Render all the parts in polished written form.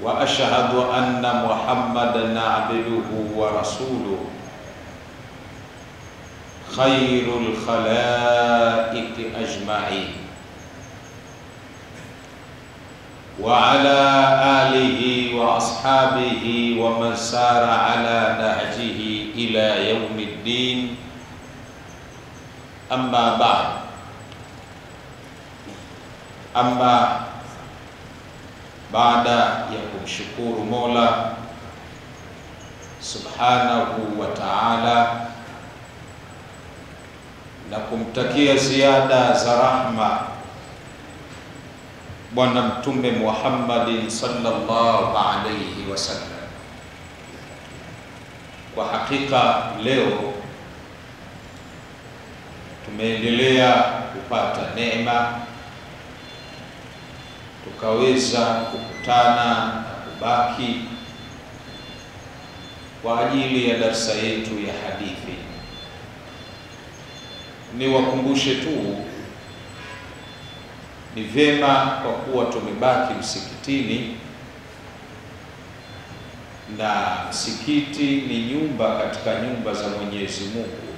وأشهد أن محمدًا عبده ورسوله خير الخلائق أجمعين وعلى آله وأصحابه ومن سار على نهجه إلى يوم الدين. أما بعد. Baada ya kumshukuru Mola Subhanahu wa Ta'ala na kumtakia ziada za rahma Bwana Mtume Muhammadin sallallahu alayhi wasallam, kwa hakika leo tumeendelea kupata neema tukaweza kukutana na kubaki kwa ajili ya darsa yetu ya hadithi. Niwakumbushe tu, ni vyema kwa kuwa tumebaki msikitini, na msikiti ni nyumba katika nyumba za Mwenyezi Mungu,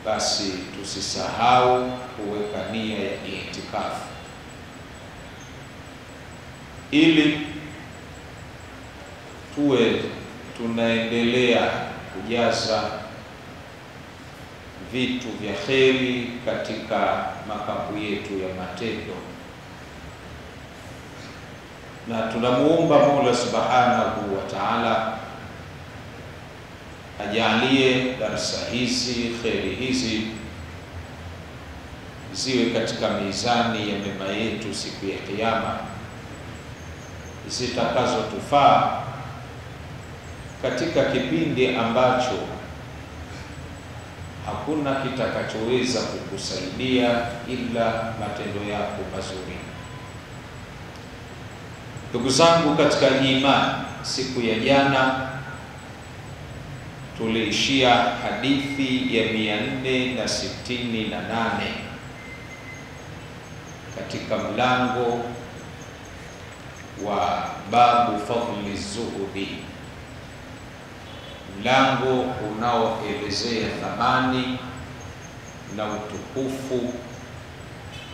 basi tusisahau kuweka nia ya itikafu ili tuwe tunaendelea kujaza vitu vya kheri katika makapu yetu ya matendo. Na tunamuomba Mola Subhanahu wa Ta'ala ajalie darsa hizi, kheri hizi ziwe katika mizani ya mema yetu siku ya Kiyama, zitakazotufaa katika kipindi ambacho hakuna kitakachoweza kukusaidia ila matendo yako mazuri. Ndugu zangu katika imani, siku ya jana tuliishia hadithi ya 468 katika mlango wa babu fadli zuhudi, mlango unaoelezea thamani na utukufu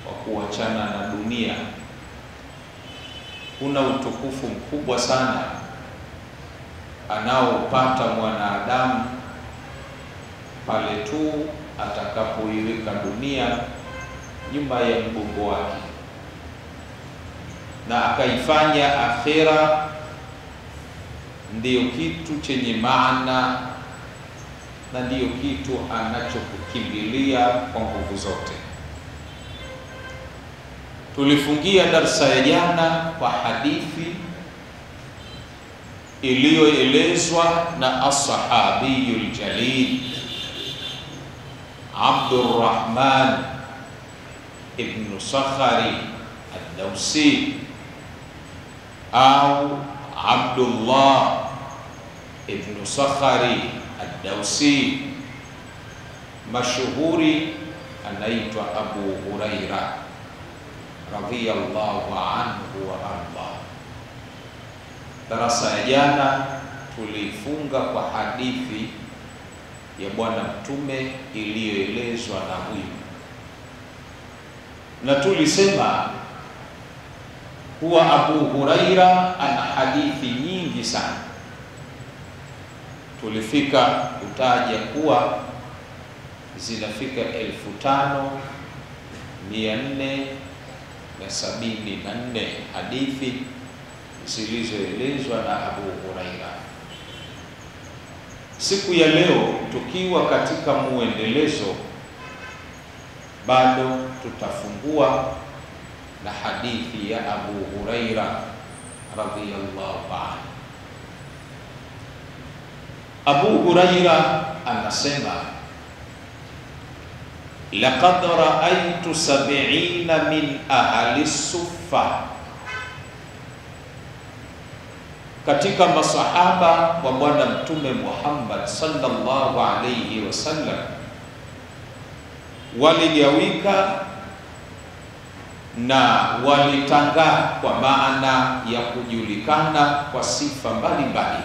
wa kuachana na dunia. Kuna utukufu mkubwa sana anaopata mwanadamu pale tu atakapoiweka dunia nyuma ya mgongo wake na akaifanya akhira ndiyo kitu chenye maana na ndiyo kitu anachokukimbilia kwa nguvu zote. Tulifungia darsa ya jana kwa hadithi iliyoelezwa na as-sahabiyul jalil Abdurrahman ibn Sakhari ad-Dawsi au Abdullah ibn Sakhari ad-Dawsi, mashuhuri anaitwa Abu Huraira radhiyallahu anhu wa arda. Darasa ya jana tulifunga kwa hadithi ya Bwana Mtume iliyoelezwa na huyu, na tulisema kuwa Abu Huraira ana hadithi nyingi sana. Tulifika kutaja kuwa zinafika 5474 hadithi zilizoelezwa na Abu Huraira. Siku ya leo tukiwa katika muendelezo, bado tutafungua na hadithi ya Abu Huraira radhiyallahu anhu. Abu Huraira anasema, laqad ra'aytu 70 min ahli suffa, katika masahaba wa Bwana Mtume Muhammad sallallahu alayhi wasallam waligawika na walitangaa kwa maana ya kujulikana kwa sifa mbalimbali.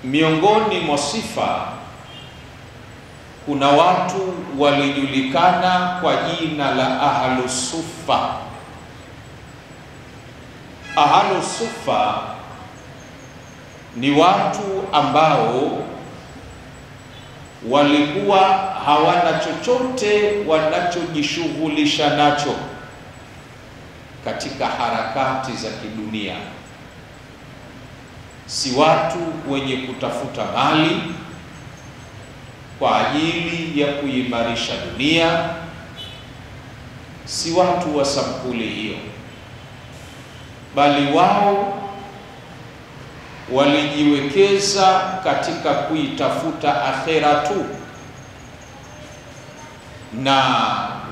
Miongoni mwa sifa, kuna watu walijulikana kwa jina la Ahlus Suffa. Ahlus Suffa ni watu ambao walikuwa hawana chochote wanachojishughulisha nacho katika harakati za kidunia. Si watu wenye kutafuta mali kwa ajili ya kuimarisha dunia, si watu wa sampuli hiyo, bali wao walijiwekeza katika kuitafuta akhera tu, na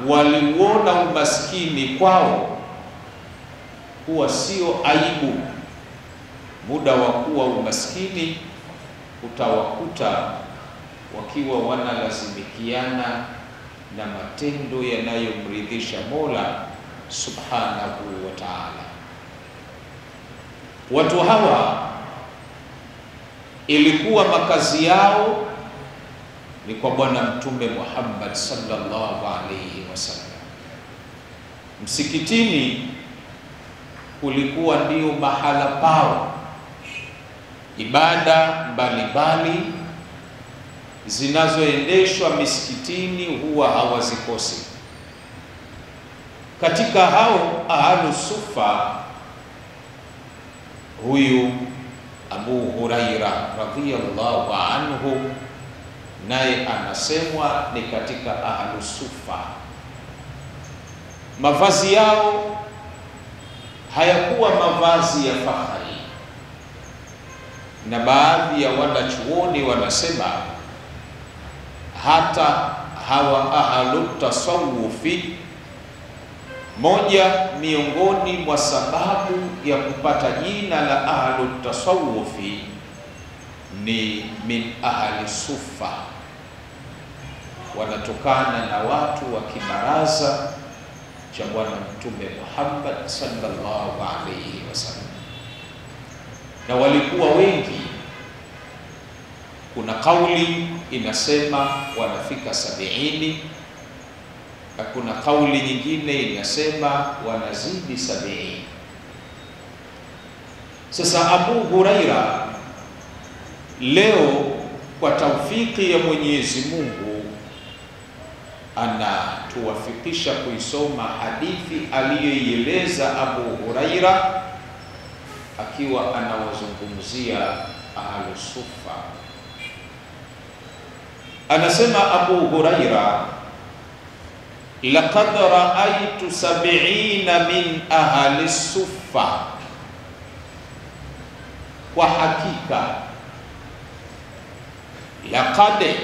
waliuona umaskini kwao kuwa sio aibu. Muda wa kuwa umaskini utawakuta wakiwa wanalazimikiana na matendo yanayomridhisha Mola Subhanahu wa Ta'ala. Watu hawa ilikuwa makazi yao ni kwa Bwana Mtume Muhammad sallallahu alaihi wasallam. Msikitini kulikuwa ndio mahala pao. Ibada mbalimbali zinazoendeshwa misikitini huwa hawazikosi. Katika hao Ahlus Suffa, huyu Abu Huraira radhiyallahu anhu naye anasemwa ni katika Ahlus Suffa. Mavazi yao hayakuwa mavazi ya fahari, na baadhi ya wanachuoni wanasema hata hawa ahlut tasawufi, moja miongoni mwa sababu ya kupata jina la ahlut tasawufi ni min ahli Suffa, wanatokana na watu wa kibaraza cha Bwana Mtume Muhammad sallallahu alaihi wasallam, na walikuwa wengi. Kuna kauli inasema wanafika 70, na kuna kauli nyingine inasema wanazidi 70. Sasa Abu Huraira leo kwa taufiki ya Mwenyezi Mungu anatuwafikisha kuisoma hadithi aliyoieleza Abu Huraira akiwa anawazungumzia Ahlus Suffa. Anasema Abu Huraira, laqad ra'aytu 70 min ahli Suffa, kwa hakika, laqad,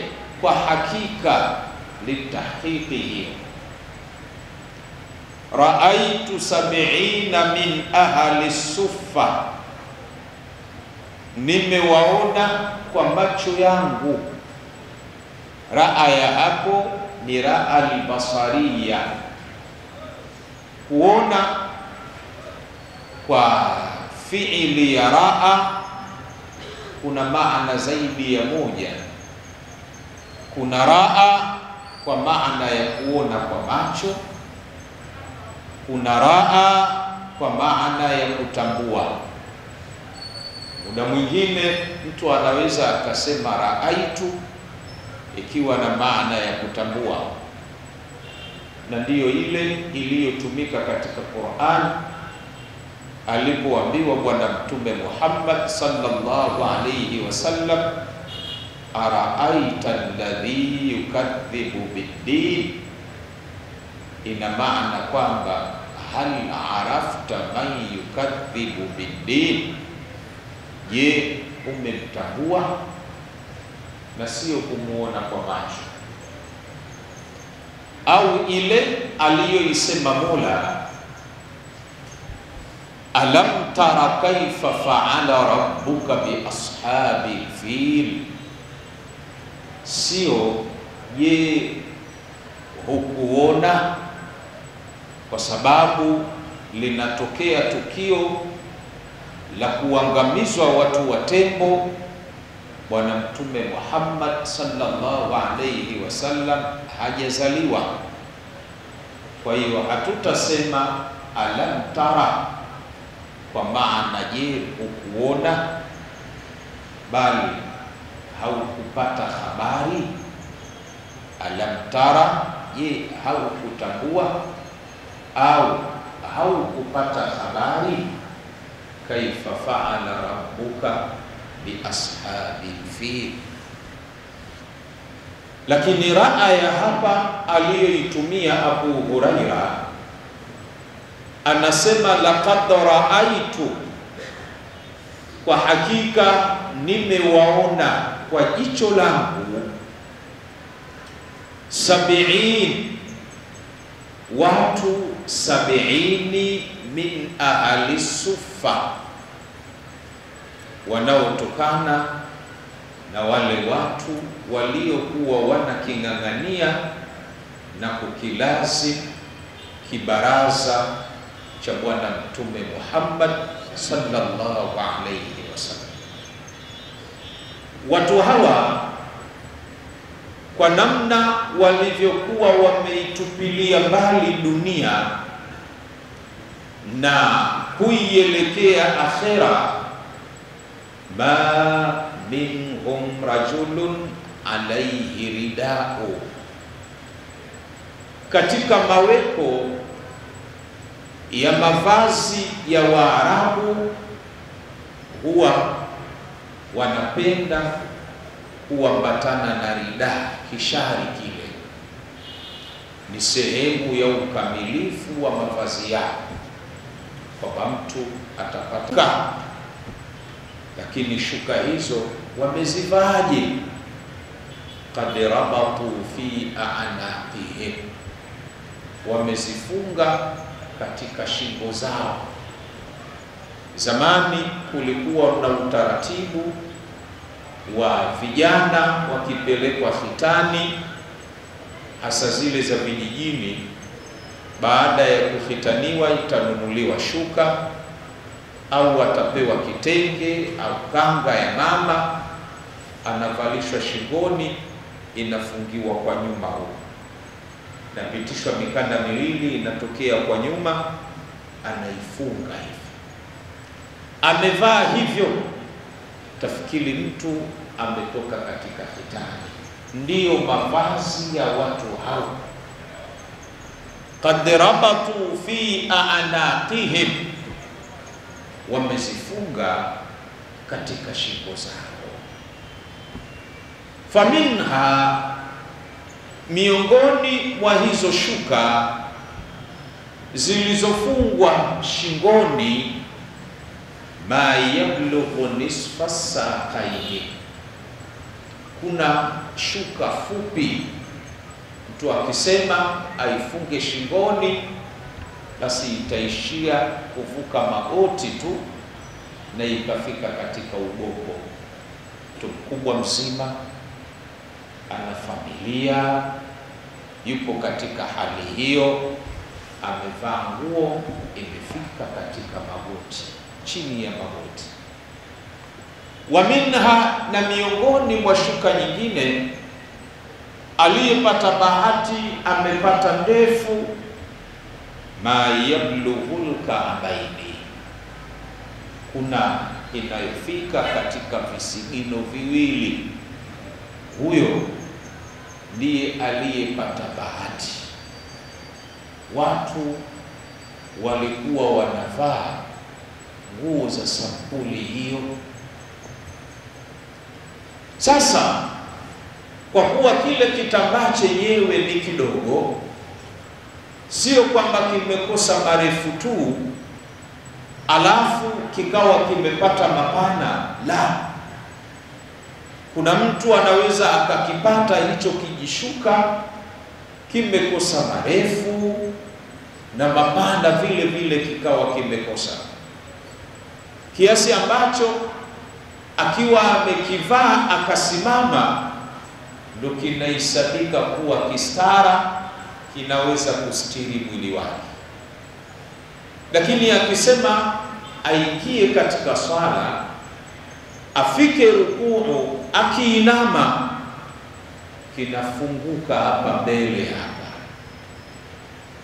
kwa hakika, litahqiqihi, ra'aytu 70 min ahli Suffa, nimewaona kwa macho yangu. Raa ya hapo ni raa al-basariya, kuona kwa fiili ya raa kuna maana zaidi ya moja. Kuna raa kwa maana ya kuona kwa macho, kuna raa kwa maana ya kutambua. Muda mwingine mtu anaweza akasema raaitu ikiwa na maana ya kutambua, na ndiyo ile iliyotumika katika Qur'an alipoambiwa Bwana Mtume Muhammad sallallahu alayhi wasallam, araaita alladhi yukadhibu biddin, ina maana kwamba hal arafta man yukadhibu biddin, je, umemtambua, na sio kumuona kwa macho. Au ile aliyoisema Mola, alam tara kaifa fa'ala rabbuka bi ashabil fil, sio je, hukuona kwa sababu linatokea tukio la kuangamizwa watu wa tembo, Bwana Mtume Muhammad sallallahu alayhi wasallam hajazaliwa. Kwa hiyo hatutasema alam tara kwa maana je ukuona, bali haukupata habari. Alam tara, je haukutambua au haukupata habari? Kaifa faala rabbuka bi ashabil fil. Lakini aya hapa aliyoitumia Abu Huraira anasema laqad raaitu, kwa hakika nimewaona kwa jicho langu, 70 watu 70 min ahli Sufa, wanaotokana na wale watu waliokuwa wanaking'ang'ania na kukilazi kibaraza cha Bwana Mtume Muhammad sallallahu alayhi wasallam. Watu hawa kwa namna walivyokuwa wameitupilia mbali dunia na kuielekea akhera, ma minhum rajulun alayhi ridau, katika maweko ya mavazi ya Waarabu huwa wanapenda kuambatana na rida. Kishari kile ni sehemu ya ukamilifu wa mavazi yao, kwamba mtu atapata. Lakini shuka hizo wamezivaaje? Qad rabatu fi a'naqihim, wamezifunga katika shingo zao. Zamani kulikuwa na utaratibu wa vijana wakipelekwa khitani, hasa zile za vijijini. Baada ya kuhitaniwa itanunuliwa shuka au atapewa kitenge au kanga ya mama, anavalishwa shingoni, inafungiwa kwa nyuma huko, napitishwa mikanda miwili inatokea kwa nyuma, anaifunga hivi. Amevaa hivyo, tafikiri mtu ametoka katika khitani. Ndiyo mavazi ya watu hao. Qad rabatu fi a'naqihim, wamezifunga katika shingo zao. Faminha, miongoni mwa hizo shuka zilizofungwa shingoni, ma yablughu nisfa saqayhi, kuna shuka fupi mtu akisema aifunge shingoni, basi itaishia kuvuka magoti tu na ikafika katika ugogo. Mtu mkubwa mzima ana familia, yupo katika hali hiyo, amevaa nguo imefika katika magoti, chini ya magoti. Wa minha, na miongoni mwa shuka nyingine, aliyepata bahati amepata ndefu, ma yablughul ka'baini, kuna inayofika katika visigino viwili. Huyo ndiye aliyepata bahati. Watu walikuwa wanavaa nguo za sampuli hiyo. Sasa kwa kuwa kile kitambaa chenyewe ni kidogo, sio kwamba kimekosa marefu tu alafu kikawa kimepata mapana, la. Kuna mtu anaweza akakipata hicho kijishuka kimekosa marefu na mapana vile vile, kikawa kimekosa, kiasi ambacho akiwa amekivaa akasimama, ndo kinahesabika kuwa kistara, kinaweza kustiri mwili wake. Lakini akisema aingie katika swala, afike rukuu, akiinama kinafunguka hapa mbele hapa.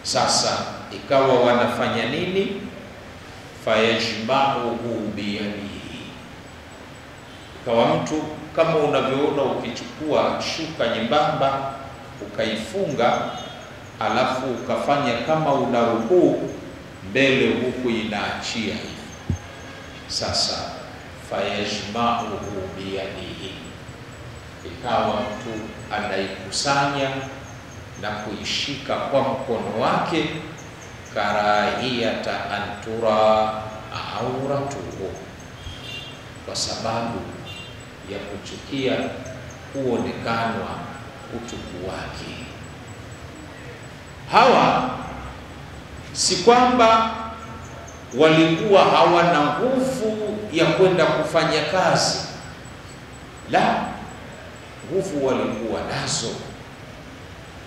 Sasa ikawa wanafanya nini? Fayajma'uhu biyadihi. Ikawa mtu kama unavyoona, ukichukua shuka nyembamba ukaifunga, alafu ukafanya kama una rukuu mbele, huku inaachia hivi. Sasa fayajma'uhu biyadihi, ikawa mtu anaikusanya na kuishika kwa mkono wake, karahiyata antura auratuhu, kwa sababu ya kuchukia kuonekanwa utupu wake. Hawa si kwamba walikuwa hawana nguvu ya kwenda kufanya kazi, la, nguvu walikuwa nazo,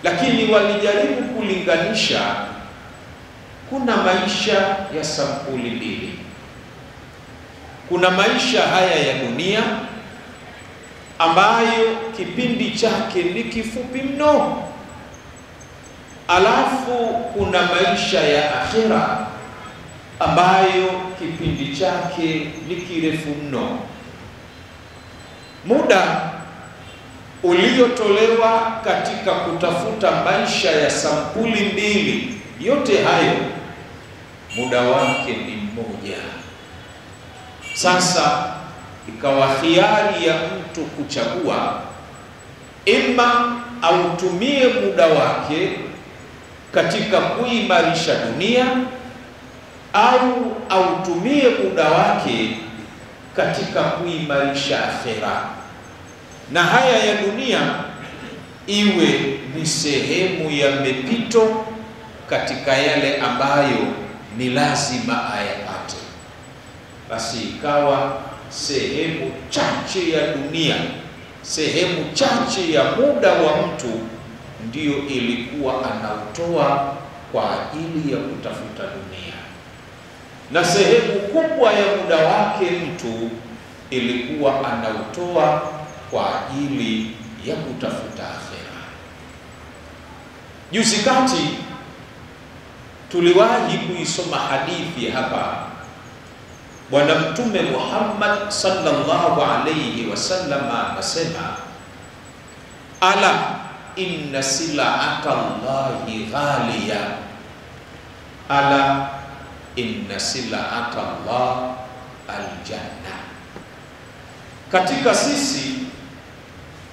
lakini walijaribu kulinganisha. Kuna maisha ya sampuli mbili. Kuna maisha haya ya dunia ambayo kipindi chake ni kifupi mno, alafu kuna maisha ya akhira ambayo kipindi chake ni kirefu mno. Muda uliotolewa katika kutafuta maisha ya sampuli mbili, yote hayo muda wake ni mmoja. Sasa ikawa khiari ya mtu kuchagua, ima autumie muda wake katika kuimarisha dunia, au autumie muda wake katika kuimarisha akhera, na haya ya dunia iwe ni sehemu ya mepito katika yale ambayo ni lazima ayapate. Basi ikawa sehemu chache ya dunia, sehemu chache ya muda wa mtu ndiyo ilikuwa anautoa kwa ajili ya kutafuta dunia, na sehemu kubwa ya muda wake mtu ilikuwa anautoa kwa ajili ya kutafuta akhera. Juzi kati tuliwahi kuisoma hadithi hapa. Bwana Mtume Muhammad sallallahu alayhi wasallam anasema, ala inna sil'ata Allahi ghaliya, ala inna sil'ata Allah aljanna. Katika sisi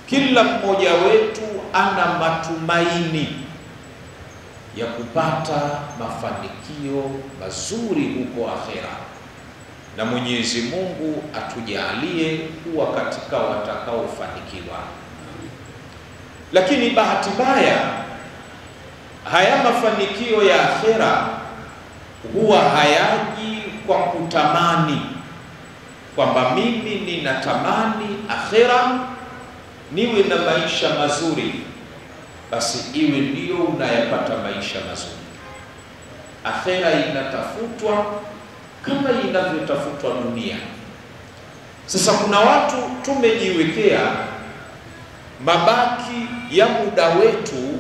kila mmoja wetu ana matumaini ya kupata mafanikio mazuri huko akhera, na Mwenyezi Mungu atujalie kuwa katika watakaofanikiwa. Lakini bahati mbaya, haya mafanikio ya akhera huwa hayaji kwa kutamani kwamba mimi ninatamani akhera niwe na maisha mazuri, basi iwe ndio unayapata maisha mazuri. Akhera inatafutwa kama inavyotafutwa dunia. Sasa kuna watu tumejiwekea mabaki ya muda wetu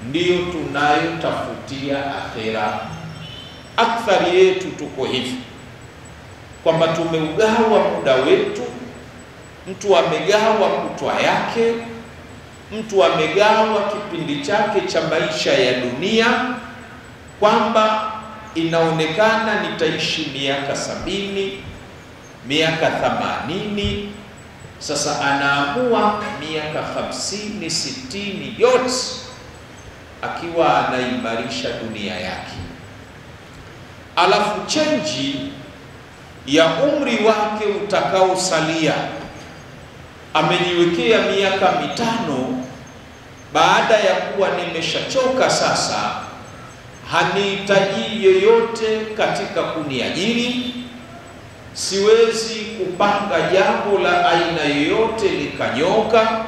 ndiyo tunayotafutia akhera. Akthari yetu tuko hivi kwamba tumeugawa muda wetu. Mtu amegawa kutwa yake, mtu amegawa kipindi chake cha maisha ya dunia, kwamba inaonekana nitaishi miaka 70, miaka 80. Sasa anaamua miaka 50, 60 yote akiwa anaimarisha dunia yake, alafu chenji ya umri wake utakaosalia amejiwekea miaka 5. Baada ya kuwa nimeshachoka sasa, hanihitaji yoyote katika kuniajiri, siwezi kupanga jambo la aina yoyote likanyoka.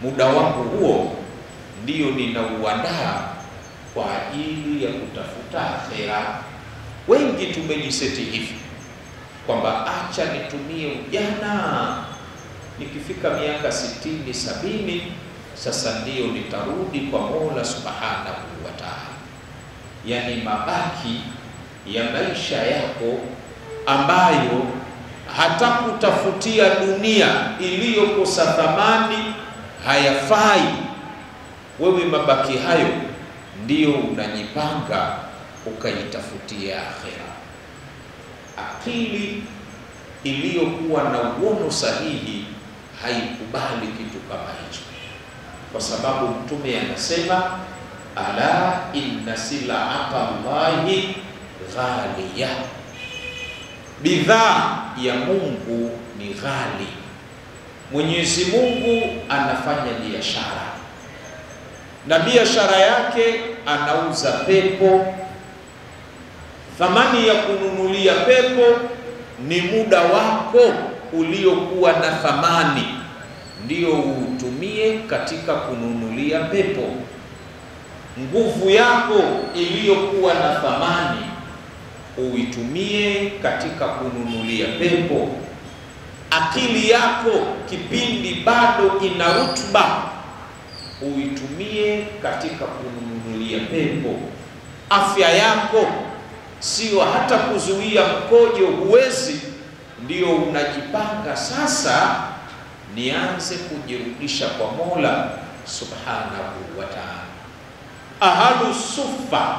Muda wangu huo ndio ninauandaa kwa ajili ya kutafuta kutafuta akhera. Wengi tumejiseti hivi kwamba acha nitumie ujana, nikifika miaka 60 70 sasa ndio nitarudi kwa Mola Subhanahu wa Ta'ala. Yani mabaki ya maisha yako ambayo hata kutafutia dunia iliyokosa thamani hayafai, wewe mabaki hayo ndio unajipanga ukaitafutia akhera. Akili iliyokuwa na uono sahihi haikubali kitu kama hicho, kwa sababu Mtume anasema ala inna sil'ata Allahi ghaliya, bidhaa ya Mungu ni ghali. Mwenyezi Mungu anafanya biashara, na biashara yake anauza pepo. Thamani ya kununulia pepo ni muda wako uliokuwa na thamani, ndio utumie katika kununulia pepo. Nguvu yako iliyokuwa na thamani uitumie katika kununulia pepo. Akili yako kipindi bado ina rutuba uitumie katika kununulia pepo. Afya yako sio hata kuzuia mkojo huwezi, ndio unajipanga sasa nianze kujirudisha kwa Mola Subhanahu wa Ta'ala. Ahlu Sufa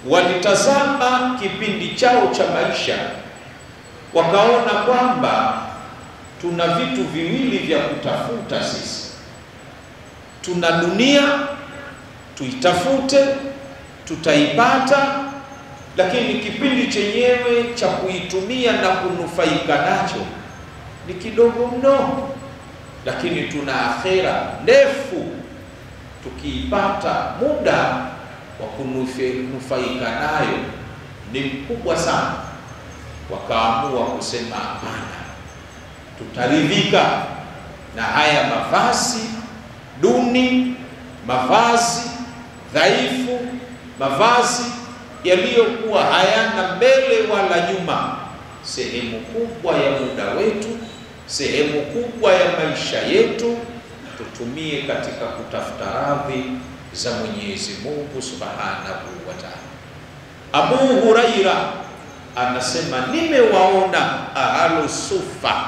walitazama kipindi chao cha maisha, wakaona kwamba tuna vitu viwili vya kutafuta sisi. Tuna dunia, tuitafute, tutaipata, lakini kipindi chenyewe cha kuitumia na kunufaika nacho ni kidogo mno. Lakini tuna akhera ndefu, tukiipata muda wa kunufaika nayo ni mkubwa sana. Wakaamua kusema hapana, tutaridhika na haya mavazi duni, mavazi dhaifu, mavazi yaliyokuwa hayana mbele wala nyuma. Sehemu kubwa ya muda wetu, sehemu kubwa ya maisha yetu tutumie katika kutafuta radhi za Mwenyezi Mungu Subhanahu wa Ta'ala. Abu Huraira anasema nimewaona ahlu Sufa,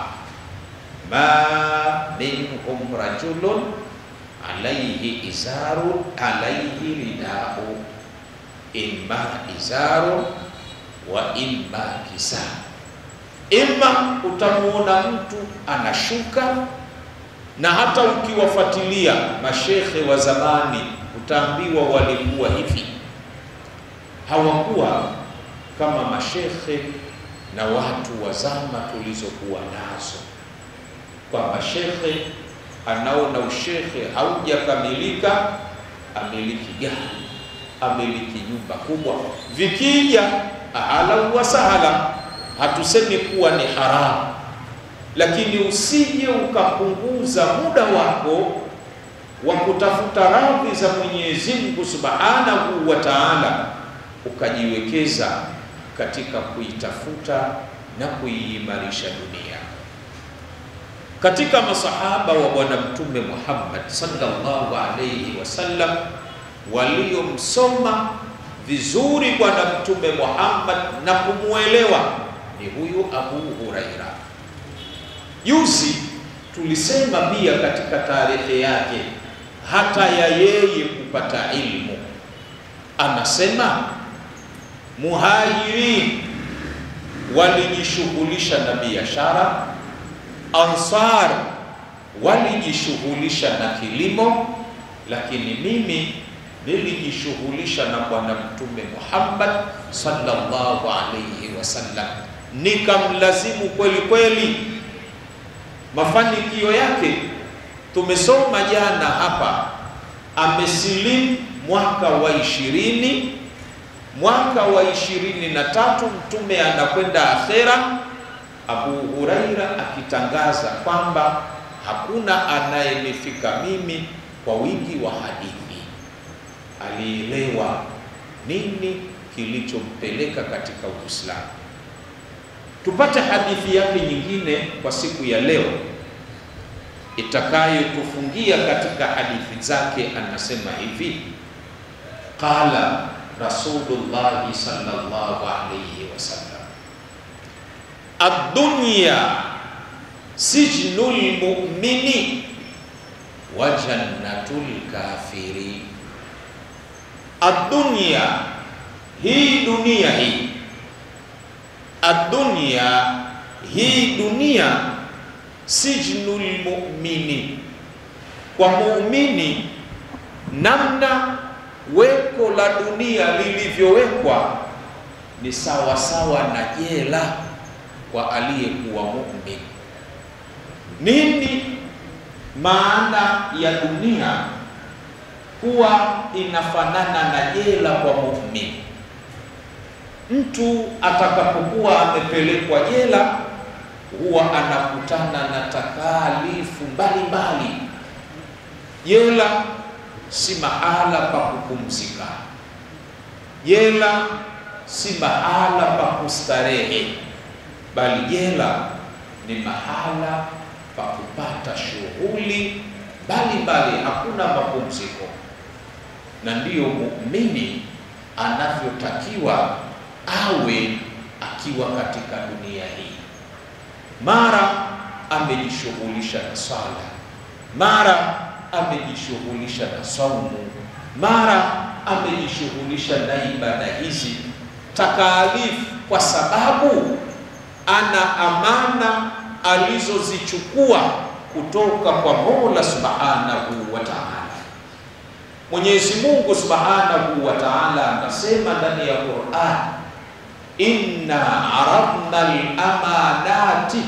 ma minhum rajulun alayhi izaru alayhi ridau, imma izaru wa imma kisa. Imma utamuona mtu anashuka, na hata ukiwafuatilia mashekhe wa zamani utaambiwa walikuwa hivi, hawakuwa kama mashekhe na watu wa zama tulizokuwa nazo. Kwa mashekhe anaona ushekhe haujakamilika, amiliki gari, amiliki nyumba kubwa, vikija ahala wa sahala. Hatusemi kuwa ni haramu, lakini usije ukapunguza muda wako wa kutafuta radhi za Mwenyezi Mungu Subhanahu wa Ta'ala ukajiwekeza katika kuitafuta na kuiimarisha dunia. Katika masahaba wa Bwana Mtume Muhammad sallallahu alayhi wasallam waliomsoma vizuri Bwana Mtume Muhammad na kumuelewa ni huyu Abu Huraira. Juzi tulisema pia katika tarehe yake hata ya yeye kupata ilmu. Anasema Muhajirin walijishughulisha na biashara, Ansar walijishughulisha na kilimo, lakini mimi nilijishughulisha na Bwana Mtume Muhammad sallallahu alayhi wasallam, nikamlazimu kweli kweli. Mafanikio yake tumesoma jana hapa, amesilimu mwaka wa 20, mwaka wa 23 Mtume anakwenda akhera. Abu Huraira akitangaza kwamba hakuna anayenifika mimi kwa wingi wa hadithi. Alielewa nini kilichompeleka katika Uislamu. Tupate hadithi yake nyingine kwa siku ya leo itakayotufungia katika hadithi zake. Anasema hivi, qala Rasulullah sallallahu alayhi wasallam, ad-dunya sijnul mu'mini wa jannatul kafiri. Ad-dunya, hii dunia hii, ad-dunya, hii dunia, sijnul mu'mini, kwa muumini namna weko la dunia lilivyowekwa ni sawa sawa na jela kwa aliyekuwa muumini. Nini maana ya dunia kuwa inafanana na jela kwa muumini? Mtu atakapokuwa amepelekwa jela huwa anakutana na takalifu mbalimbali. Jela si mahala pa kupumzika, jela si mahala pa kustarehe, bali jela ni mahala pa kupata shughuli mbalimbali, hakuna mapumziko. Na ndiyo muumini anavyotakiwa awe akiwa katika dunia hii. Mara amejishughulisha na sala, mara amejishughulisha na saumu, mara amejishughulisha na ibada hizi takalifu, kwa sababu ana amana alizozichukua kutoka kwa Mola Subhanahu wa Ta'ala. Mwenyezi Mungu Subhanahu wa Ta'ala anasema ndani ya Qur'an, inna aradna al-amanati,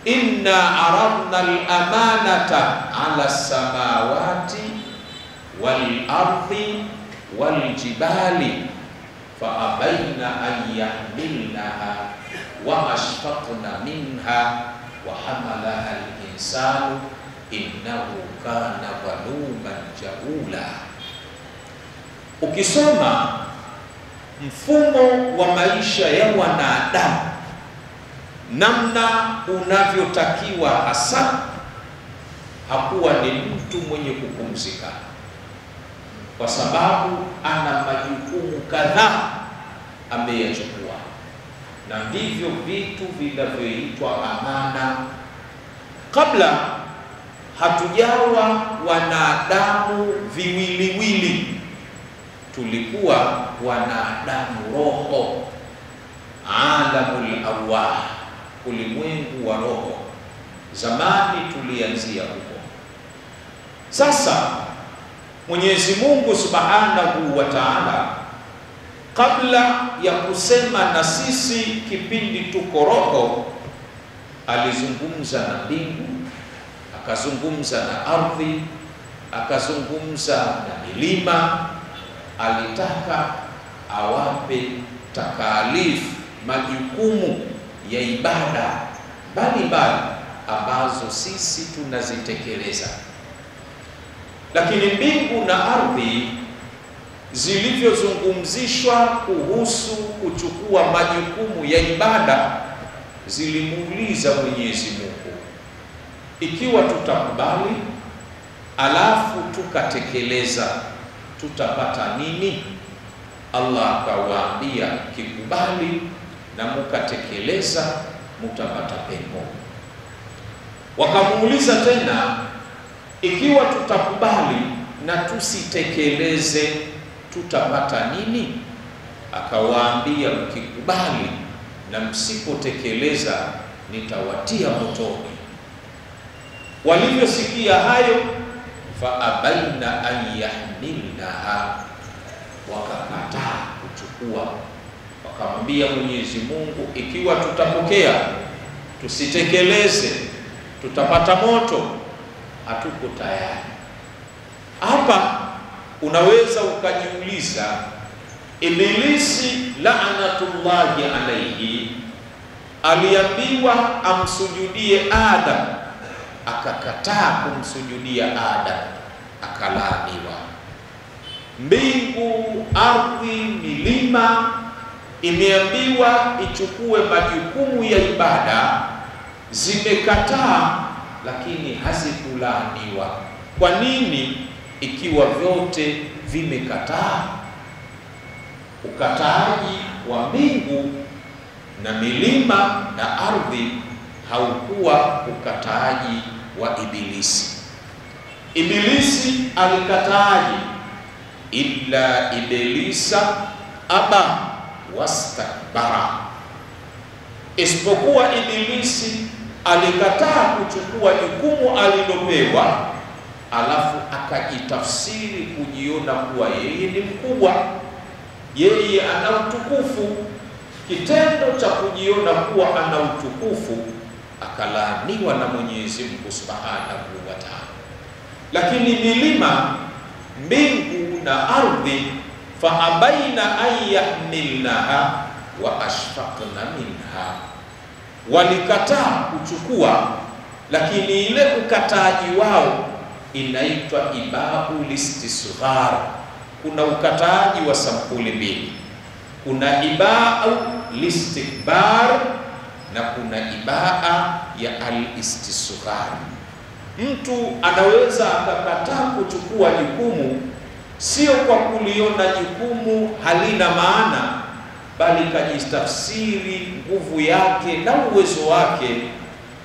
inna aradna al-amanata ala samawati wal ardi wal jibali fa abaina an yahmilnaha wa ashfaqna minha wa hamalaha al-insanu innahu kana zaluman jahula. Ukisoma mfumo wa maisha ya wanadamu, namna unavyotakiwa hasa, hakuwa ni mtu mwenye kupumzika, kwa sababu ana majukumu kadhaa ameyachukua, na ndivyo vitu vinavyoitwa amana. Kabla hatujawa wanadamu viwiliwili, tulikuwa wanadamu roho, alamul arwah, ulimwengu wa roho. Zamani tulianzia huko. Sasa Mwenyezi Mungu Subhanahu wa Ta'ala, kabla ya kusema na sisi kipindi tuko roho, alizungumza na mbingu, akazungumza na ardhi, akazungumza na milima. Alitaka awape takalifu, majukumu ya ibada mbalimbali ambazo sisi tunazitekeleza. Lakini mbingu na ardhi zilivyozungumzishwa kuhusu kuchukua majukumu ya ibada, zilimuuliza Mwenyezi Mungu, ikiwa tutakubali alafu tukatekeleza tutapata nini? Allah akawaambia, kikubali na mukatekeleza mutapata pepo. Wakamuuliza tena, ikiwa tutakubali na tusitekeleze tutapata nini? Akawaambia, mkikubali na msipotekeleza nitawatia motoni. Walivyosikia hayo, fa abaina an yahmilnaha, wakakataa kuchukua. Wakamwambia Mwenyezi Mungu, ikiwa tutapokea tusitekeleze tutapata moto, hatuko tayari. Hapa unaweza ukajiuliza, Ibilisi la'natullahi alayhi aliambiwa amsujudie Adam, akakataa kumsujudia Adam, akalaaniwa. mbingu, ardhi, milima imeambiwa ichukue majukumu ya ibada, zimekataa, lakini hazikulaaniwa. Kwa nini? Ikiwa vyote vimekataa. Ukataaji wa mbingu na milima na ardhi haukuwa ukataaji wa Ibilisi. Ibilisi alikataaji, illa ibilisa aba wastakbara, isipokuwa Ibilisi alikataa kuchukua jukumu alilopewa, alafu akajitafsiri kujiona kuwa yeye ni mkubwa, yeye ana utukufu. Kitendo cha kujiona kuwa ana utukufu akalaaniwa na Mwenyezi Mungu Subhanahu wa Ta'ala. Lakini milima, mbingu na ardhi, fa abaina an yahmilnaha wa ashfaqna minha, walikataa kuchukua, lakini ile ukataaji wao inaitwa ibaul istisghar. Kuna ukataaji wa sampuli mbili, kuna ibau listikbar na kuna ibaa ya al-istisghar. Mtu anaweza akakataa kuchukua jukumu, sio kwa kuliona jukumu halina maana, bali kajitafsiri nguvu yake na uwezo wake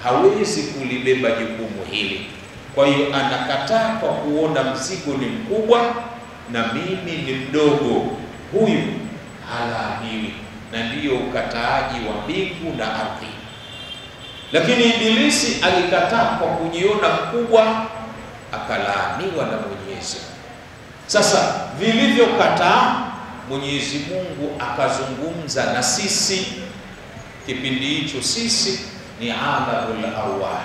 hawezi kulibeba jukumu hili. Kwa hiyo anakataa kwa kuona mzigo ni mkubwa na mimi ni mdogo, huyu halaaniwi. Na ndiyo ukataaji wa mbingu na ardhi. Lakini Ibilisi alikataa kwa kujiona mkubwa, akalaaniwa na Mwenyezi. Sasa vilivyokataa, Mwenyezi Mungu akazungumza na sisi. Kipindi hicho sisi ni alamul arwah.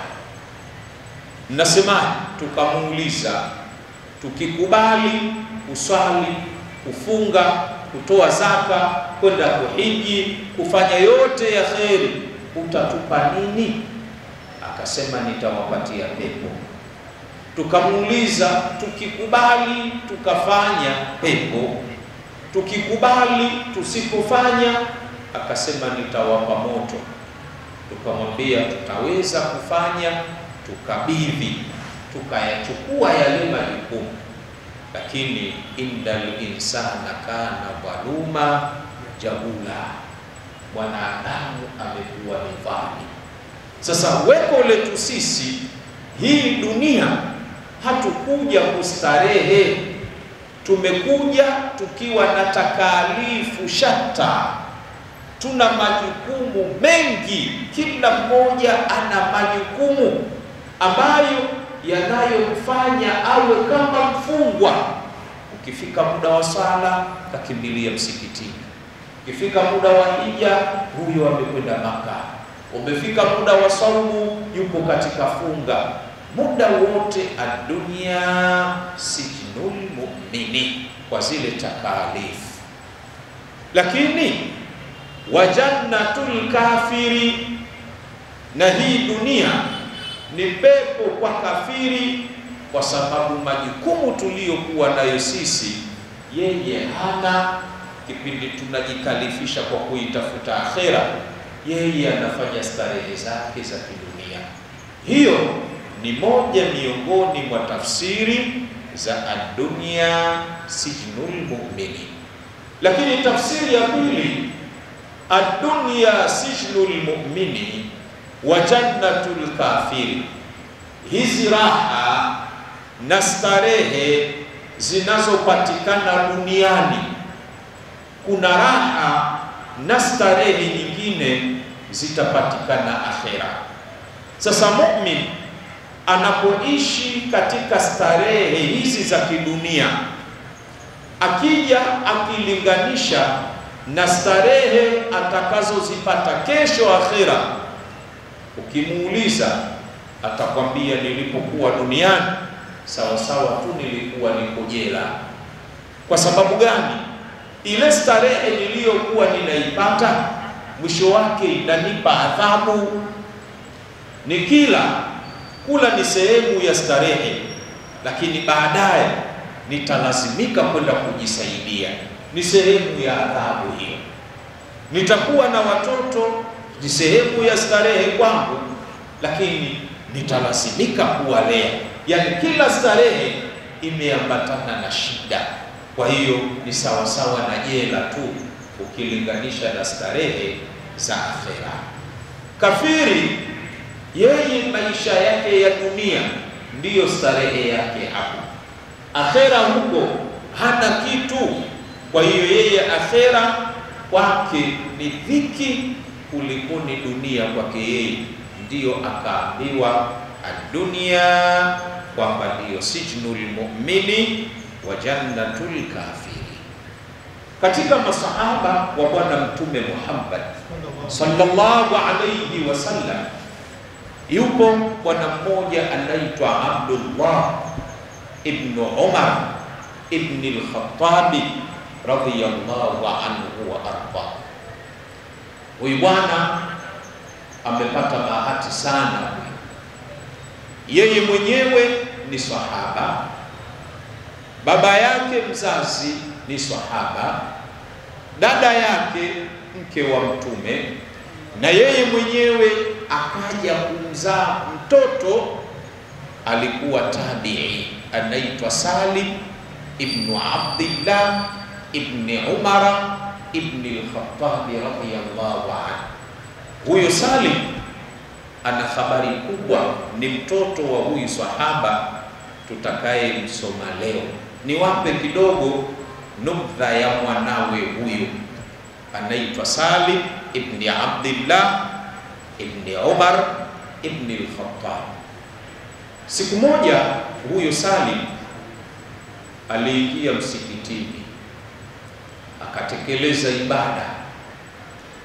Nasema tukamuuliza, tukikubali kuswali, kufunga, kutoa zaka, kwenda kuhiji, kufanya yote ya kheri, utatupa nini? Akasema nitawapatia pepo. Tukamuuliza, tukikubali tukafanya, pepo; tukikubali tusipofanya, akasema nitawapa moto. Tukamwambia tutaweza kufanya, tukabidhi, tukayachukua yale majukumu, lakini indal insana kana dhaluma jahula, mwanadamu amekuwa ni dhalimu. Sasa weko letu sisi, hii dunia hatukuja kustarehe, tumekuja tukiwa na takalifu shatta. Tuna majukumu mengi, kila mmoja ana majukumu ambayo yanayomfanya awe kama mfungwa. Ukifika muda wa sala kakimbilia msikitini, ukifika muda wa hija huyo amekwenda Maka, umefika muda wa saumu yupo katika funga. Muda wote adunia sijnul mu'mini, kwa zile takalifu. Lakini wa jannatul kafiri, na hii dunia ni pepo kwa kafiri, kwa sababu majukumu tuliyokuwa nayo sisi yeye hana. Kipindi tunajikalifisha kwa kuitafuta akhera, yeye anafanya starehe zake za kidunia. Hiyo ni moja miongoni mwa tafsiri za ad-dunya sijnul mu'mini. Lakini tafsiri ya pili, ad-dunya sijnul mu'mini wa jannatul kafiri, hizi raha na starehe zinazopatikana duniani, kuna raha na starehe nyingine zitapatikana akhera. Sasa mu'min anapoishi katika starehe hizi za kidunia, akija akilinganisha na starehe atakazozipata kesho akhera, ukimuuliza atakwambia nilipokuwa duniani sawa sawa tu nilikuwa niko jela. Kwa sababu gani? Ile starehe niliyokuwa ninaipata mwisho wake inanipa adhabu. Kula ni sehemu ya starehe, lakini baadaye nitalazimika kwenda kujisaidia, ni sehemu ya adhabu hiyo. Nitakuwa na watoto, ni sehemu ya starehe kwangu, lakini nitalazimika kuwalea. Yani kila starehe imeambatana na shida. Kwa hiyo ni sawasawa na jela tu ukilinganisha na starehe za akhera. Kafiri yeye maisha yake ya dunia ndiyo starehe yake hapo. Akhera huko hana kitu. Kwa hiyo yeye akhera kwake ni dhiki kulikoni dunia kwake yeye. Ndiyo akaambiwa ad-dunya kwamba ndiyo sijnul mu'mini wa jannatul kafiri. Katika masahaba wa Bwana Mtume Muhammad sallallahu alayhi wasallam, yupo bwana mmoja anaitwa Abdullah ibn Umar ibn al-Khattab radhiyallahu anhu wa arda. Huyu bwana amepata bahati sana. Yeye mwenyewe ni sahaba, baba yake mzazi ni sahaba, dada yake mke wa Mtume, na yeye mwenyewe akaja kumzaa mtoto alikuwa tabi'i anaitwa Salim ibn Abdillah ibn Umar ibn al-Khattab radhiyallahu anhu. Huyo Salim ana habari kubwa, ni mtoto wa huyu sahaba tutakaye msoma leo. Niwape kidogo nubdha ya mwanawe huyu, anaitwa Salim ibn Abdillah ibn Umar ibn al-Khattab. Siku moja huyo Salim aliingia msikitini akatekeleza ibada.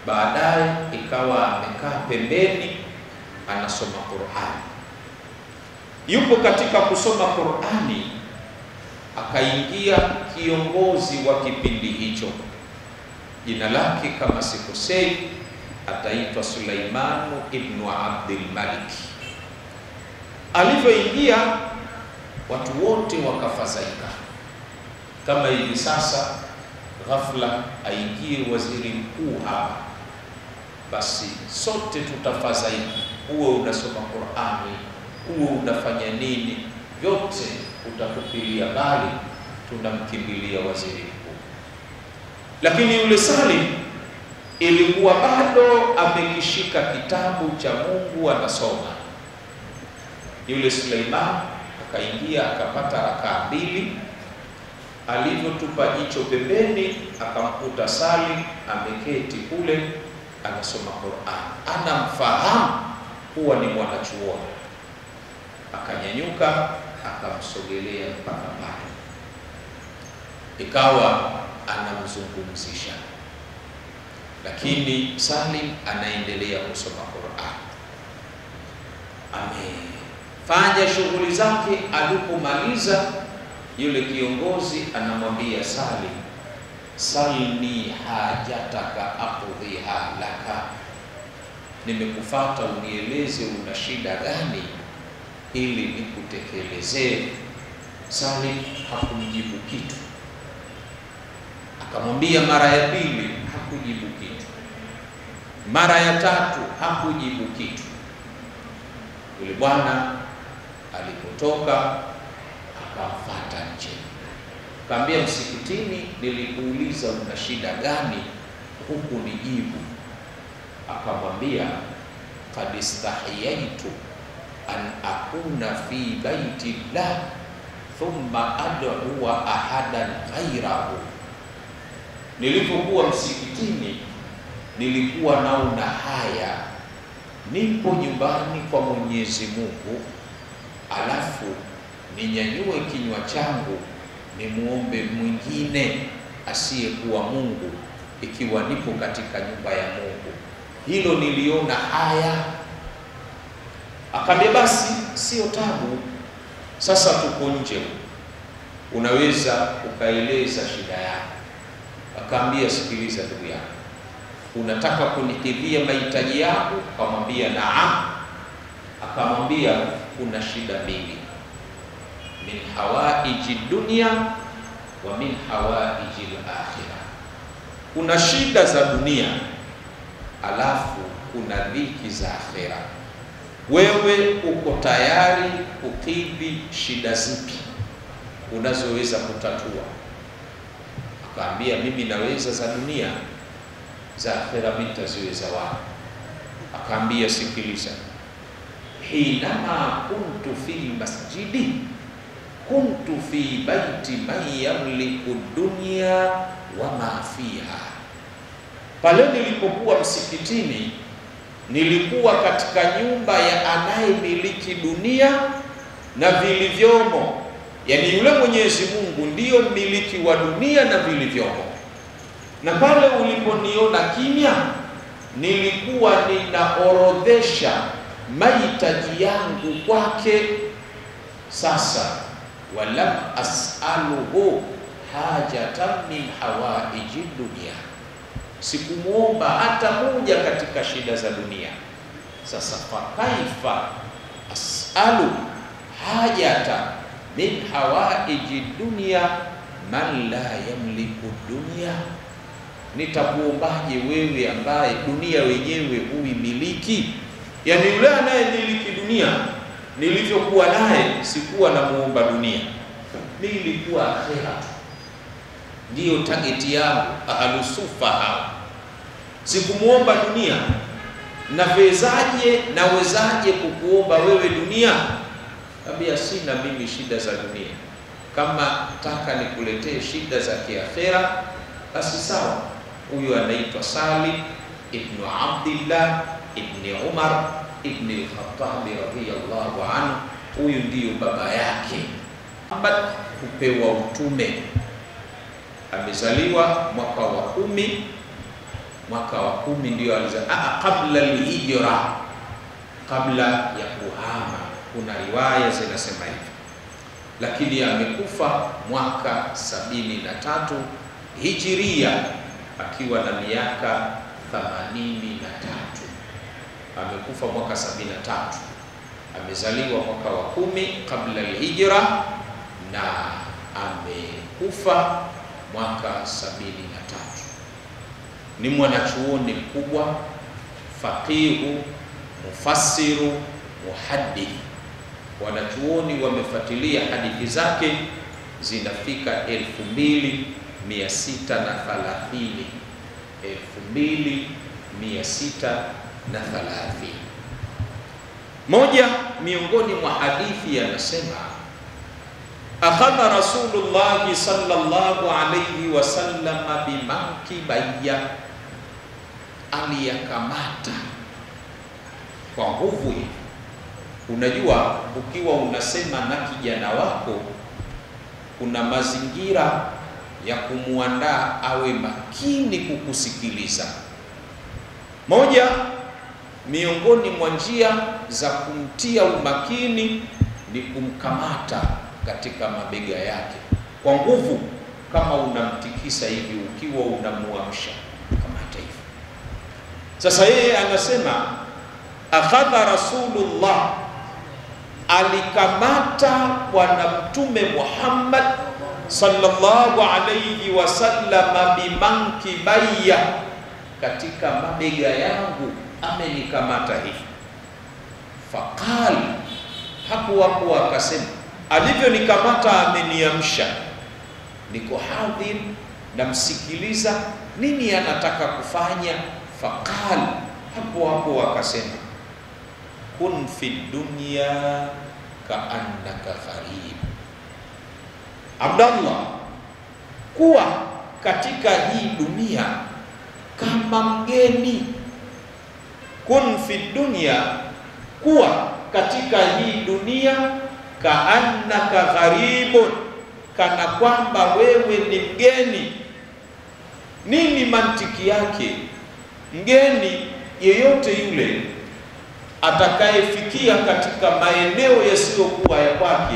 Baadaye ikawa amekaa pembeni anasoma Qur'an. Yupo katika kusoma Qur'ani, akaingia kiongozi wa kipindi hicho, jina lake kama sikosei ataitwa Sulaiman ibn Abdul Malik. Alivyoingia watu wote wakafadhaika. Kama hivi sasa ghafla aingie waziri mkuu hapa, basi sote tutafadhaika. Uwe unasoma Qur'ani, uwe unafanya nini, vyote utatupilia bali, tunamkimbilia waziri mkuu. Lakini yule Salim ilikuwa bado amekishika kitabu cha Mungu anasoma. Yule Suleiman akaingia akapata rakaa mbili. Alivyotupa jicho pembeni akamkuta Salim ameketi kule anasoma Qur'an, anamfahamu huwa ni mwanachuoni. Akanyanyuka akamsogelea mpaka pale, ikawa anamzungumzisha, lakini Salim anaendelea kusoma Qur'an. Amefanya shughuli zake. Alipomaliza, yule kiongozi anamwambia Salim, salni hajataka aqdhiha laka, nimekufuata unieleze una shida gani ili nikutekelezee. Salim hakumjibu kitu. Akamwambia mara ya pili, hakujibu kitu. Mara ya tatu, hakujibu kitu. Yule bwana alipotoka akamfuata nje, akamwambia, msikitini nilikuuliza una shida gani, huku nijibu. Akamwambia, qad istahiyaitu an akuna fi baiti llah thumma ad'u ahadan ghairahu. Nilipokuwa msikitini nilikuwa naona haya, nipo nyumbani kwa Mwenyezi Mungu, alafu ninyanyue kinywa changu nimuombe mwingine asiyekuwa Mungu, ikiwa nipo katika nyumba ya Mungu. Hilo niliona haya. Akamwambia, basi sio tabu, sasa tuko nje, unaweza ukaeleza shida yako. Akamwambia, sikiliza ndugu yangu, unataka kunikidhia mahitaji yako? Akamwambia naam. Akamwambia, kuna shida mbili. min hawaiji dunya wa min hawaiji al-akhirah. Kuna shida za dunia, alafu kuna dhiki za akhera. Wewe uko tayari kukidhi shida zipi unazoweza kutatua? Akaambia, mimi naweza za dunia, za akhera nitaziweza wapi? Akaambia, sikiliza, hinama kuntu fil masjidi kuntu fi baiti man yamliku dunya wa ma fiha. Pale nilipokuwa msikitini, nilikuwa katika nyumba ya anayemiliki dunia na vilivyomo. Yani yule Mwenyezi Mungu ndiyo mmiliki wa dunia na vilivyomo. Na pale uliponiona kimya, nilikuwa ninaorodhesha mahitaji yangu kwake. Sasa walam as'aluhu hajatan min hawaiji dunia, sikumuomba hata moja katika shida za dunia. Sasa fakaifa as'alu hajata min hawaiji dunia man la yamliku dunia, nitakuombaje wewe ambaye dunia wenyewe huimiliki? Yani yule anayemiliki dunia, nilivyokuwa naye sikuwa na muomba dunia, mimi nilikuwa akhera ndiyo target yangu. Ahlusufa hao, sikumuomba dunia. Nawezaje kukuomba wewe dunia? Kabia, sina mimi shida za dunia. Kama taka nikuletee shida za kiakhera, basi sawa. Huyu anaitwa Salim ibn Abdillah ibn Umar ibn al-Khattab radhiyallahu anhu. Huyu ndiyo baba yake Muhammad kupewa utume. Amezaliwa mwaka wa 10. Mwaka wa 10 ndio alizaliwa, kabla al-hijra, kabla ya kuhama. Kuna riwaya zinasema hivi, lakini amekufa mwaka 73 Hijiria akiwa na miaka 83. Amekufa mwaka 73, amezaliwa mwaka wa 10 kabla al-hijra na amekufa mwaka 73. Ni mwanachuoni mkubwa, faqihu, mufassiru, muhaddith. Wanachuoni wamefuatilia hadithi zake zinafika 2630. 2630. Moja miongoni mwa hadithi yanasema, akhadha Rasulullah sallallahu alayhi wasallam bimankibayya, aliyakamata kwa nguvu hivi. Unajua, ukiwa unasema na kijana wako, kuna mazingira ya kumuandaa awe makini kukusikiliza. Moja miongoni mwa njia za kumtia umakini ni kumkamata katika mabega yake kwa nguvu, kama unamtikisa hivi, ukiwa unamuamsha kamata hivi. Sasa yeye anasema akhadha Rasulullah, alikamata Bwana Mtume Muhammad sallallahu alayhi wasallam bimankibayya, katika mabega yangu amenikamata hivi. Faqal, hapo akasema, alivyonikamata ameniamsha, niko hadhir, namsikiliza nini anataka kufanya. Faqal, hapo akasema, kun fi dunya ka'annaka gharib. Abdallah, kuwa katika hii dunia kama mgeni. Kun fi dunya, kuwa katika hii dunia ka'annaka gharibun, kana kwamba wewe ni mgeni. Nini mantiki yake? Mgeni yeyote yule atakayefikia katika maeneo yasiyokuwa ya kwake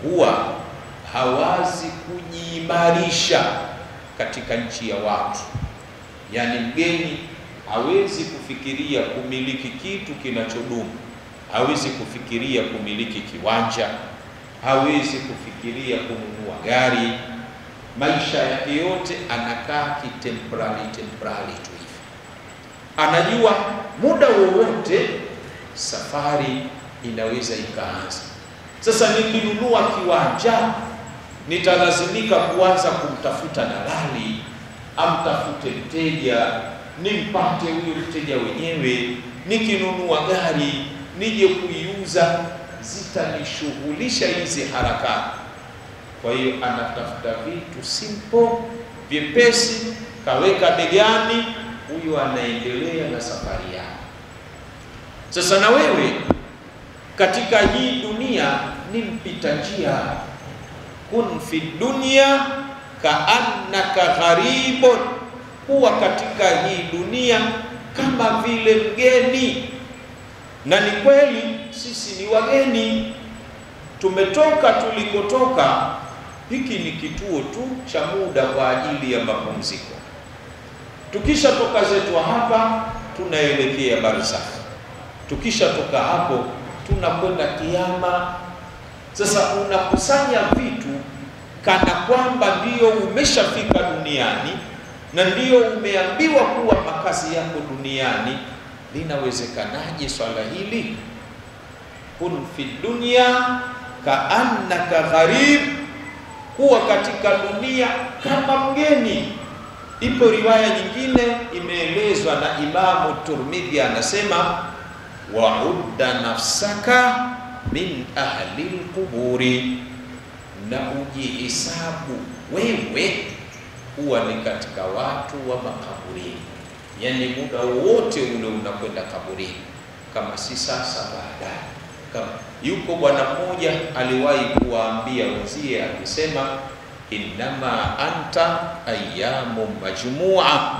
huwa hawazi kujiimarisha katika nchi ya watu. Yani mgeni hawezi kufikiria kumiliki kitu kinachodumu, hawezi kufikiria kumiliki kiwanja, hawezi kufikiria kununua gari. Maisha yake yote anakaa temporary tu hivi. Anajua muda wowote safari inaweza ikaanza. Sasa nikinunua kiwanja, nitalazimika kuanza kumtafuta dalali, amtafute mteja, nimpate huyo mteja wenyewe. Nikinunua gari nije kuiuza, zitanishughulisha hizi harakati. Kwa hiyo anatafuta vitu simple, vyepesi, kaweka begani, huyo anaendelea na safari yake. Sasa na wewe katika hii dunia ni mpita njia. Kun fi dunya kaannaka gharibun, huwa katika hii dunia kama vile mgeni. Na ni kweli sisi ni wageni, tumetoka tulikotoka. Hiki ni kituo tu cha muda kwa ajili ya mapumziko. Tukisha toka zetu hapa tunaelekea barzakh. Tukisha toka hapo tunakwenda kiyama. Sasa unakusanya vitu kana kwamba ndio umeshafika duniani na ndio umeambiwa kuwa makazi yako duniani. Linawezekanaje swala hili? Kun fi dunya kaannaka gharib, kuwa katika dunia kama mgeni. Ipo riwaya nyingine imeelezwa na Imamu Tirmidhi, anasema wa'udda nafsaka min ahli al-quburi, na ujihesabu wewe huwa ni katika watu wa makaburini. Yani muda wote ule unakwenda kaburini, kama si sasa baadaye. Kama yuko bwana mmoja aliwahi kuwaambia wenzie akisema, innama anta ayyamun majmu'a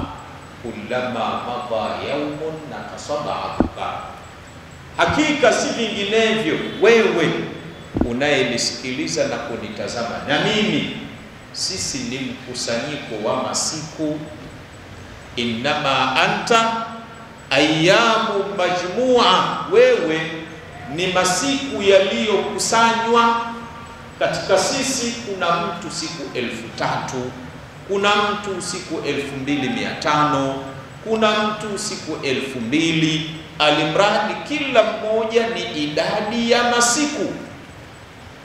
kullama madha yawmun nakasaba'atuka, hakika si vinginevyo wewe unayenisikiliza na kunitazama na mimi, sisi ni mkusanyiko wa masiku. Innama anta ayyamun majmu'a, wewe ni masiku yaliyokusanywa. Katika sisi kuna mtu siku 3000, kuna mtu siku 2500, kuna mtu siku 2000. Alimradi kila mmoja ni idadi ya masiku.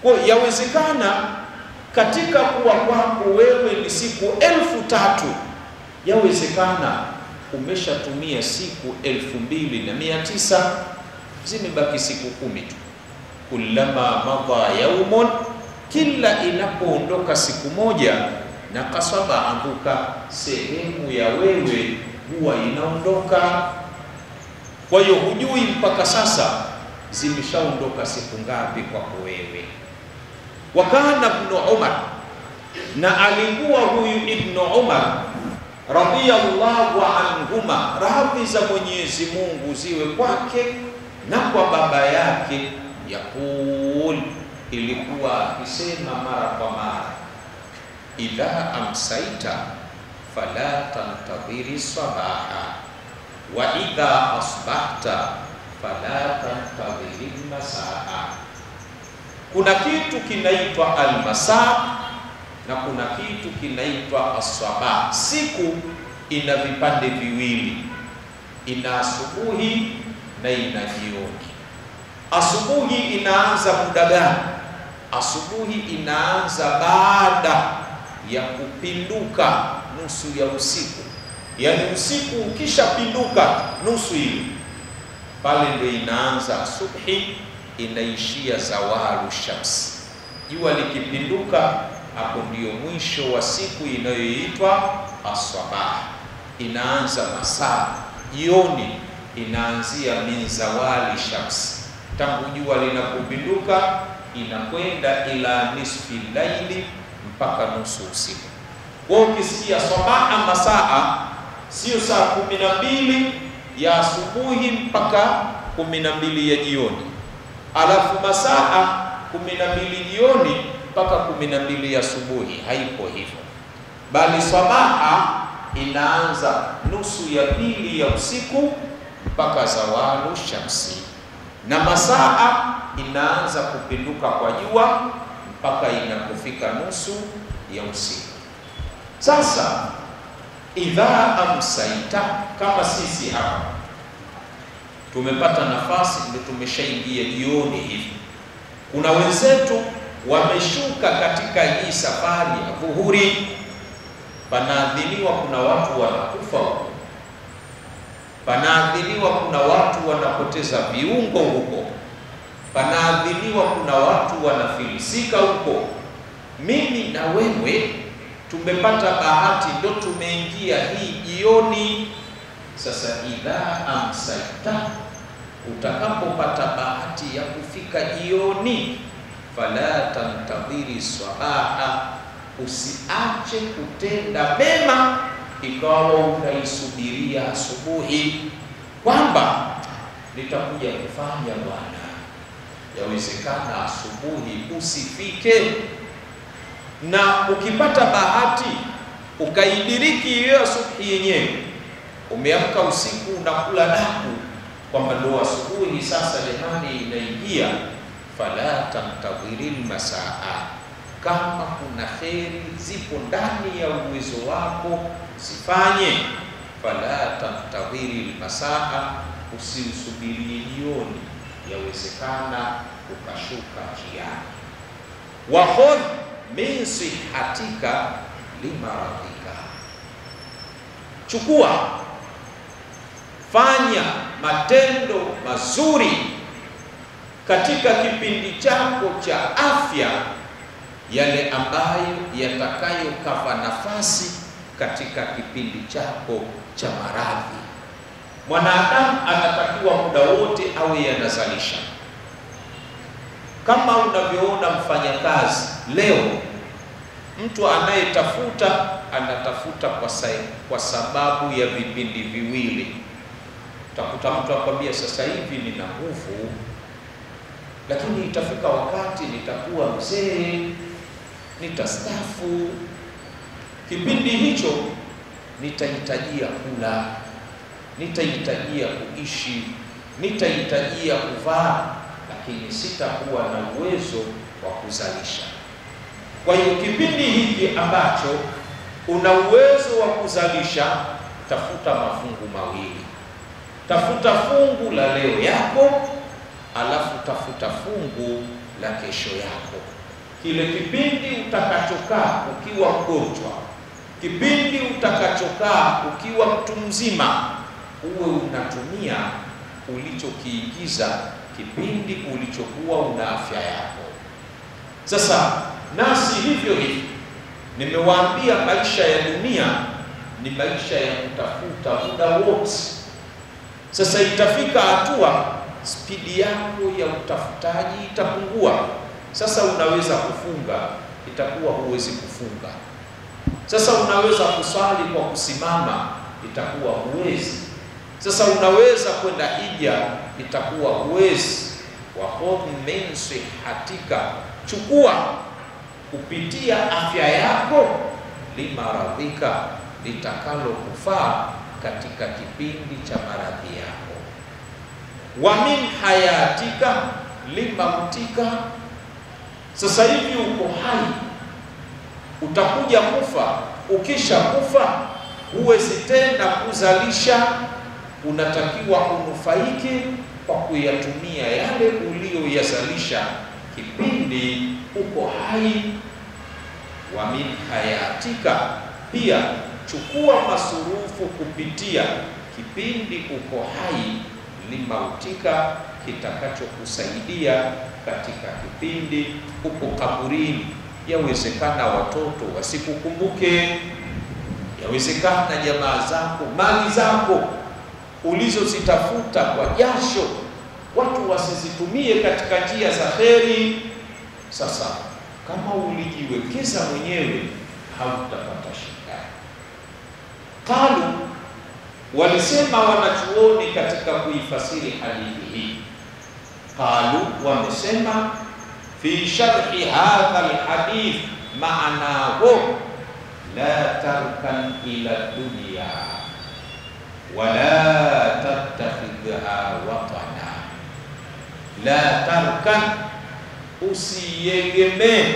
Kwa yawezekana katika kuwa kwako wewe ni siku 3000, yawezekana umeshatumia siku 2900, zimebaki siku 10 tu. Kullama madha yaumun, kila inapoondoka siku moja, na kasaba anguka, sehemu ya wewe huwa inaondoka. Kwa hiyo hujui mpaka sasa zimeshaondoka siku ngapi kwako wewe. Wakana Ibn Umar, na alikuwa huyu Ibn Umar radhiyallahu anhuma, radhi za Mwenyezi Mungu ziwe kwake na kwa baba yake, yakul, ilikuwa akisema mara kwa mara, idha amsaita fala tantadhiri sabaha wa idha asbahta fala tantadhiri masaa. Kuna kitu kinaitwa almasa na kuna kitu kinaitwa as-sabah. Siku ina vipande viwili, ina asubuhi na ina jioni. Asubuhi inaanza muda gani? Asubuhi inaanza baada ya kupinduka nusu ya usiku. Yani usiku ukishapinduka nusu hiyo, pale ndio inaanza subhi, inaishia zawalu shams. Jua likipinduka, hapo ndio mwisho wa siku inayoitwa as-sabah. Inaanza masaa. Jioni inaanzia min zawali shams, tangu jua linapopinduka inakwenda ila nisfi laili, mpaka nusu usiku. Kwa ukisikia sabaha masaa, sio saa 12 ya asubuhi mpaka 12 ya jioni, alafu masaa 12 jioni mpaka 12 ya asubuhi. Haipo hivyo, bali sabaha inaanza nusu ya pili ya usiku mpaka zawalu shamsi, na masaa inaanza kupinduka kwa jua mpaka inapofika nusu ya usiku. Sasa idha amsaita, kama sisi hapa tumepata nafasi, ndio tumeshaingia jioni hivi. Kuna wenzetu wameshuka katika hii safari ya dhuhuri, panaadhiniwa kuna watu wanakufa huko, panaadhiniwa kuna watu wanapoteza viungo huko, panaadhiniwa kuna watu wanafilisika huko. Mimi na wewe tumepata bahati, ndio tumeingia hii jioni. Sasa idha amsaita, utakapopata bahati ya kufika jioni, fala tantadhiri sabaha, usiache kutenda mema ikawa unaisubiria asubuhi kwamba nitakuja kufanya bwana. Yawezekana asubuhi usifike, na ukipata bahati ukaidiriki hiyo asubuhi yenyewe, umeamka usiku unakula daku kwamba ndo asubuhi sasa jamani inaingia, fala tantadhiril masaa, kama kuna kheri zipo ndani ya uwezo wako sifanye. Fala tantadhiril masaa, usiusubirie jioni, yawezekana ukashuka njiani. Wa khudh min sihatika limaradika, chukua, fanya matendo mazuri katika kipindi chako cha afya, yale ambayo yatakayokava nafasi katika kipindi chako cha maradhi. Mwanadamu anatakiwa muda wote awe yanazalisha. Kama unavyoona mfanyakazi leo, mtu anayetafuta anatafuta kwa sababu ya vipindi viwili. Utakuta mtu akwambia sasa hivi nina nguvu, lakini itafika wakati nitakuwa mzee, nitastaafu. Kipindi hicho nitahitajia kula, nitahitajia kuishi, nitahitajia kuvaa, lakini sitakuwa na uwezo wa kuzalisha. Kwa hiyo kipindi hiki ambacho una uwezo wa kuzalisha, tafuta mafungu mawili. Tafuta fungu la leo yako, alafu tafuta fungu la kesho yako. Kile kipindi utakachokaa ukiwa mgonjwa, kipindi utakachokaa ukiwa mtu mzima, uwe unatumia ulichokiingiza kipindi ulichokuwa una afya yako. Sasa nasi hivyo hivyo, nimewaambia maisha ya dunia ni maisha ya kutafuta muda wote. Sasa itafika hatua spidi yako ya utafutaji itapungua. Sasa unaweza kufunga, itakuwa huwezi kufunga. Sasa unaweza kusali kwa kusimama, itakuwa huwezi. Sasa unaweza kwenda hija, itakuwa huwezi. Wa khudh min sihatika, chukua kupitia afya yako, limaradhika, litakalo kufaa katika kipindi cha maradhi yako. Wa min hayatika limautika, sasa hivi uko hai, utakuja kufa. Ukisha kufa huwezi tena kuzalisha, unatakiwa unufaike kwa kuyatumia yale uliyoyazalisha kipindi uko hai. Wa min hayatika, pia chukua masurufu kupitia kipindi uko hai, limautika, kitakachokusaidia katika kipindi uko kaburini. Yawezekana watoto wasikukumbuke, yawezekana jamaa zako, mali zako ulizozitafuta kwa jasho watu wasizitumie katika njia za kheri. Sasa kama ulijiwekeza mwenyewe, hautapata shida. Qalu, walisema wanachuoni katika kuifasiri hadithi hii, qalu, wamesema fi sharhi hadha alhadith, maanahu la tarkan ila dunya wala tattakhidha watana. La tarkan, usiegemee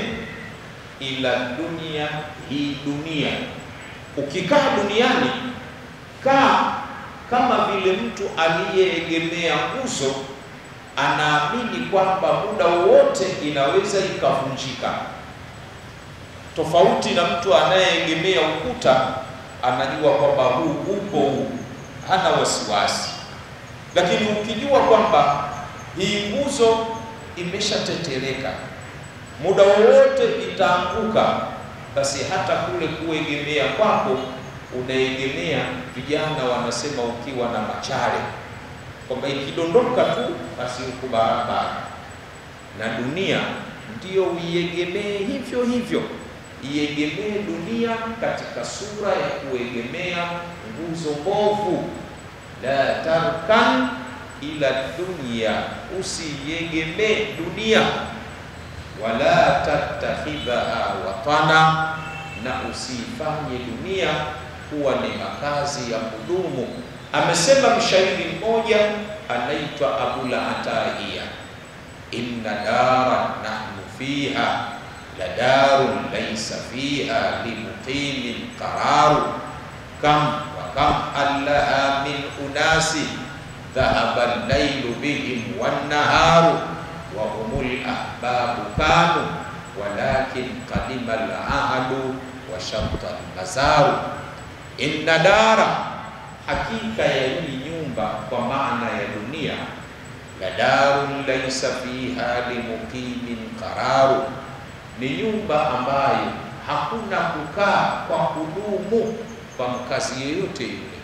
ila dunia, hii dunia. Ukikaa duniani, kaa kama vile mtu aliyeegemea nguzo, anaamini kwamba muda wote inaweza ikavunjika. Tofauti na mtu anayeegemea ukuta, anajua kwamba huu upo, hana wasiwasi. Lakini ukijua kwamba hii nguzo imeshateteleka, muda wowote itaanguka, basi hata kule kuegemea kwako unaegemea, vijana wanasema ukiwa na machare, kwamba ikidondoka tu basi uko barabara. Na dunia ndiyo uiegemee hivyo hivyo, iegemee dunia katika sura ya kuegemea nguzo mbovu. La tarkan ila dunya, usiegemee dunia. Wala tattakhidha watana, na usifanye dunia kuwa ni makazi ya kudumu. Amesema mshairi mmoja anaitwa Abul Ataiya, inna dara nahnu fiha la darun laysa fiha limuqimin qararu, kam wa kam allaha min unasi dhahaba al-laylu bihim wan-naharu wa humul ahbabu kanu walakin qadima al-ahadu wa shabta al-mazaru. Inna dara, hakika ya hii nyumba kwa maana ya dunia, la darun laysa fiha limuqimin qararu, ni nyumba ambayo hakuna kukaa kwa kudumu kwa mkazi yeyote yule.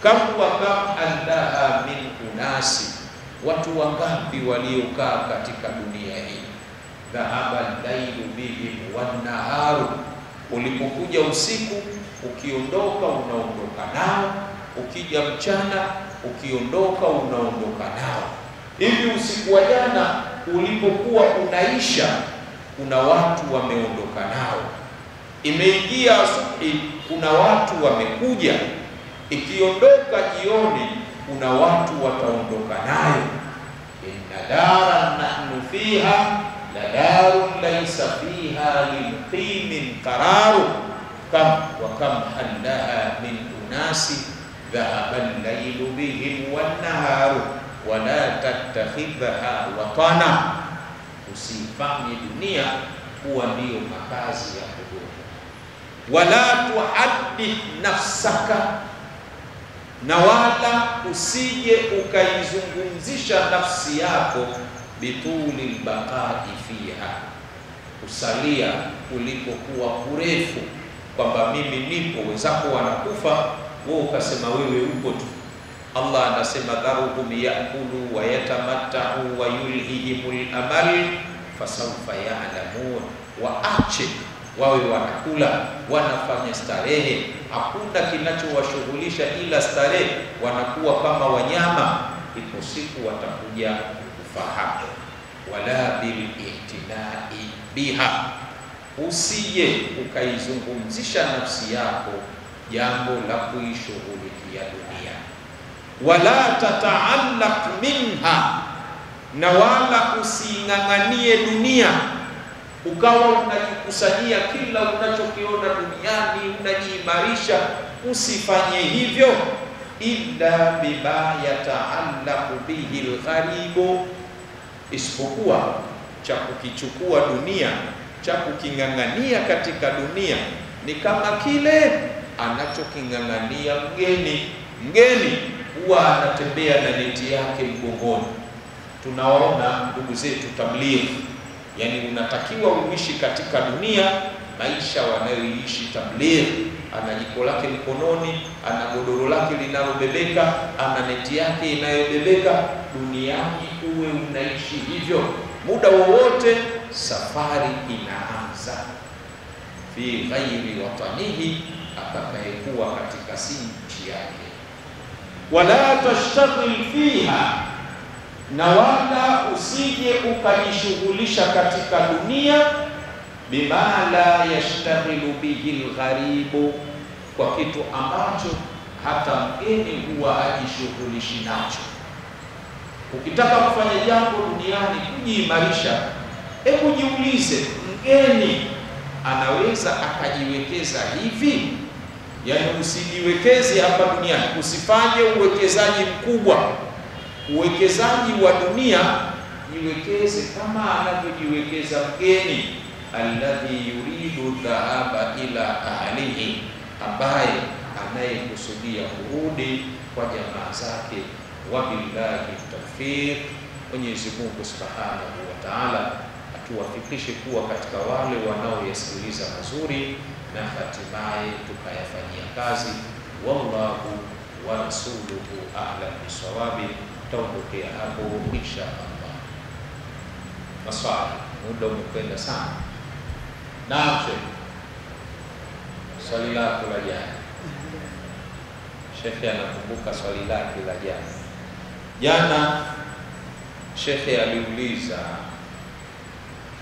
Kam wa kam allaha min unasi, watu wangapi waliokaa katika dunia hii. Dhahaba al-lailu bihim wan-naharu, ulipokuja usiku ukiondoka unaondoka nao, ukija mchana ukiondoka unaondoka nao. Hivi usiku wa jana ulipokuwa unaisha, kuna watu wameondoka nao. Imeingia asubuhi, kuna watu wamekuja. Ikiondoka jioni, kuna watu wataondoka nayo. Inna dara nahnu fiha la darun laysa fiha limuqimin qararu, kam wa kam hallaha min unasi dhahaba al-laylu bihim wan-naharu wala tattakhidha watana, usifanye dunia kuwa ndiyo makazi ya kudumu. Wala tuhaddith nafsaka, na wala usije ukaizungumzisha nafsi yako bituli baqai fiha, usalia kulipokuwa kurefu, kwamba mimi nipo, wenzako wanakufa, wewe ukasema wewe upo tu. Allah anasema dharuhum yakulu wa yatamatta'u wa yulhihimul amal fasawfa ya'lamun, waache wawe wanakula, wanafanya starehe, hakuna kinachowashughulisha ila starehe, wanakuwa kama wanyama, ipo siku watakuja kufahamu. Wala bil ihtinai biha, usije ukaizungumzisha nafsi yako jambo la kuishughulikia dunia. Wala tataallaq minha, na wala using'ang'anie dunia ukawa unajikusanyia kila unachokiona duniani unajiimarisha. Usifanye hivyo, illa bima yataallaqu bihi algharibu, isipokuwa cha kukichukua dunia, cha kuking'ang'ania katika dunia ni kama kile anachoking'ang'ania mgeni. Mgeni huwa anatembea na neti yake mgongoni. Tunawaona ndugu zetu tablighi, yani unatakiwa uishi katika dunia maisha wanayoishi tablighi. Ana jiko lake mkononi, ana godoro lake linalobebeka, ana neti yake inayobebeka. Duniani uwe unaishi hivyo, muda wowote safari inaanza. Fi ghairi watanihi, atakayekuwa katika si nchi yake. Wala tashtaghil fiha, na wala usije ukajishughulisha katika dunia bima la yashtaghilu bihi algharibu, kwa kitu ambacho hata mgeni huwa ajishughulishi nacho. Ukitaka kufanya jambo duniani kujiimarisha, hebu jiulize, mgeni anaweza akajiwekeza hivi? Yani usijiwekeze hapa duniani, usifanye uwekezaji mkubwa. Uwekezaji wa dunia jiwekeze kama anavyojiwekeza mgeni, alladhi yuridu dhahaba ila ahlihi, ambaye anayekusudia kurudi kwa jamaa zake. Wabillahi tawfiq. Mwenyezi Mungu Subhanahu wa Ta'ala atuwafikishe kuwa katika wale wanaoyasikiliza mazuri na hatimaye tukayafanyia kazi. Wallahu wa rasuluhu a'lam bisawabi. Taondokea hapo insha Allah. Maswali, muda umekwenda sana. Naam, swali lako la jana. Shekhe anakumbuka swali lake la jana. Jana shekhe aliuliza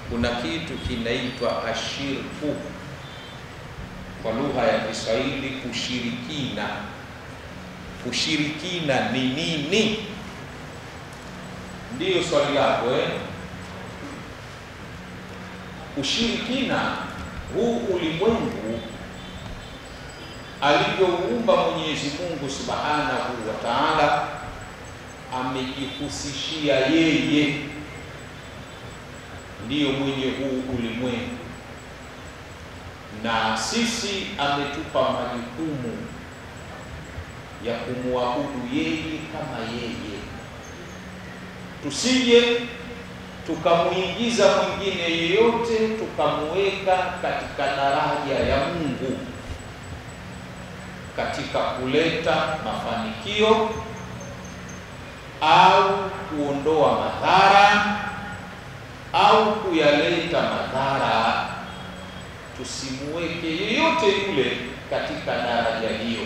kuna kitu kinaitwa ashirku, kwa lugha ya Kiswahili kushirikina. Kushirikina ni nini? Ndiyo swali lako Ushirikina, huu ulimwengu alivyoumba Mwenyezi Mungu Subhanahu wa Ta'ala, amejihusishia yeye, ndiyo mwenye huu ulimwengu, na sisi ametupa majukumu ya kumwabudu yeye kama yeye. Tusije tukamuingiza mwingine yeyote tukamuweka katika daraja ya Mungu katika kuleta mafanikio au kuondoa madhara au kuyaleta madhara. Tusimuweke yeyote yule katika daraja hiyo.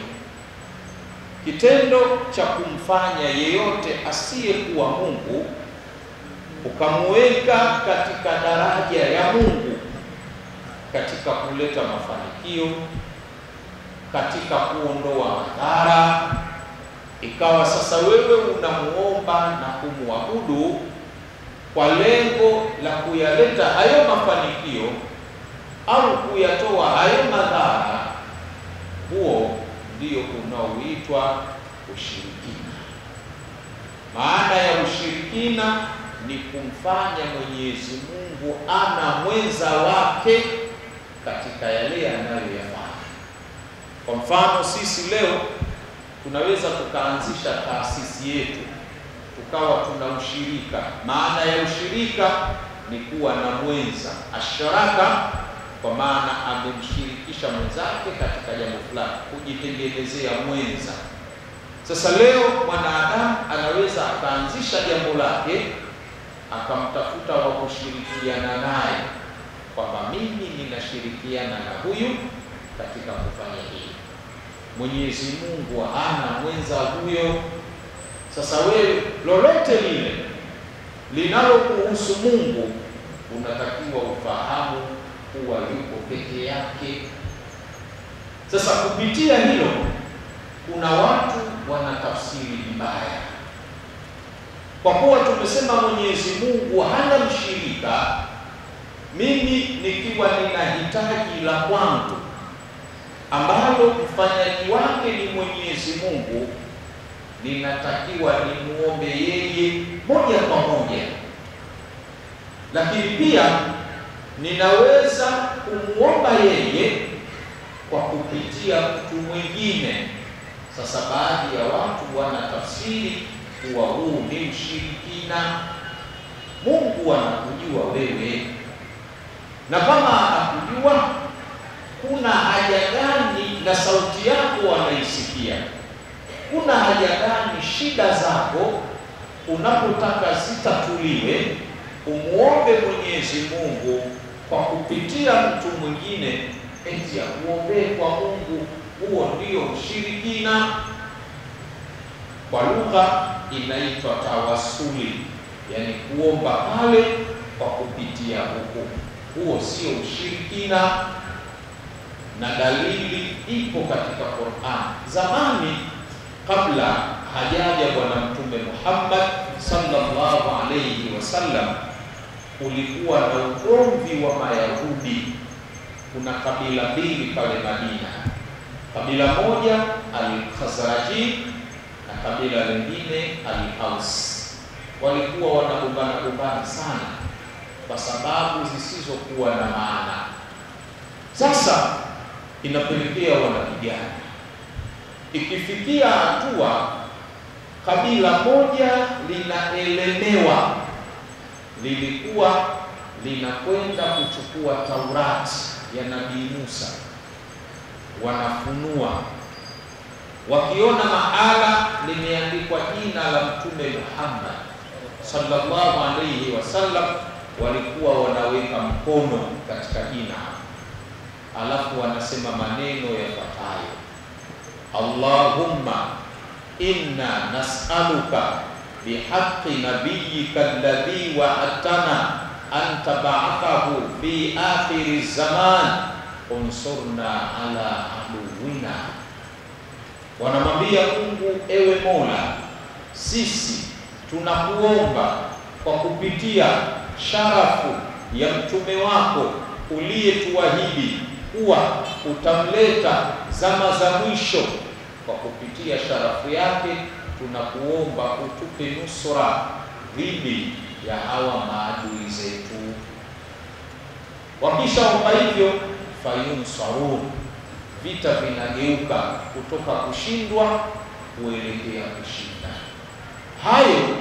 Kitendo cha kumfanya yeyote asiyekuwa Mungu ukamuweka katika daraja ya Mungu katika kuleta mafanikio, katika kuondoa madhara, ikawa sasa wewe unamuomba na kumwabudu kwa lengo la kuyaleta hayo mafanikio au kuyatoa hayo madhara, huo ndio unaoitwa ushirikina. Maana ya ushirikina ni kumfanya Mwenyezi Mungu ana mwenza wake katika yale anayoyafanya. Kwa mfano, sisi leo tunaweza tukaanzisha taasisi yetu, tukawa tuna ushirika. Maana ya ushirika ni kuwa na mwenza, asharaka, kwa maana amemshirikisha mwenzake katika jambo fulani, kujitengenezea mwenza. Sasa leo mwanadamu anaweza akaanzisha jambo lake, akamtafuta wa kushirikiana naye, kwamba mimi ninashirikiana na huyu katika kufanya hili. Mwenyezi Mungu hana mwenza huyo. Sasa wewe lolote lile linalokuhusu Mungu unatakiwa ufahamu kuwa yuko peke yake. Sasa kupitia hilo kuna watu wanatafsiri vibaya, kwa kuwa tumesema Mwenyezi Mungu hana mshirika. Mimi nikiwa nina hitaji la kwangu ambalo mfanyaji wake ni Mwenyezi Mungu, ninatakiwa nimuombe yeye moja kwa moja, lakini pia ninaweza kumuomba yeye kwa kupitia mtu mwingine. Sasa baadhi ya watu wanatafsiri kuwa huu ni ushirikina. Mungu anakujua wewe, na kama anakujua, kuna haja gani na sauti yako anaisikia? Kuna haja gani shida zako unapotaka zitatuliwe umuombe Mwenyezi Mungu kwa kupitia mtu mwingine, eti akuombee kwa Mungu? Huo ndio ushirikina. Kwa lugha inaitwa tawasuli, yani kuomba pale kwa kupitia huko. Huo sio ushirikina, na dalili ipo katika Qur'an. Zamani kabla hajaja Bwana Mtume Muhammad sallallahu alayhi wasallam, kulikuwa na ugomvi wa Mayahudi kuna kabila mbili pale Madina. Kabila moja al-Khazraji na kabila lingine al-Aus. Walikuwa wanagombana sana kwa sababu zisizokuwa na maana. Sasa inapelekea wanapigana. Ikifikia hatua kabila moja linaelemewa, lilikuwa linakwenda kuchukua Taurati ya Nabii Musa, wanafunua, wakiona mahala limeandikwa jina la Mtume Muhammad sallallahu alayhi wasallam, walikuwa wanaweka mkono katika jina, alafu wanasema maneno yafuatayo: Allahumma inna nas'aluka bihaqqi nabiyyika alladhi wa'adtana an tab'athahu fi akhir zaman unsurna ala aduwina. Wanamwambia Mungu, ewe Mola, sisi tunakuomba kwa kupitia sharafu ya mtume wako uliyetuahidi kuwa utamleta zama za mwisho, kwa kupitia sharafu yake tunakuomba utupe nusura dhidi ya hawa maadui zetu. Wakishaomba hivyo, fayunsarun, vita vinageuka kutoka kushindwa kuelekea kushinda. Hayo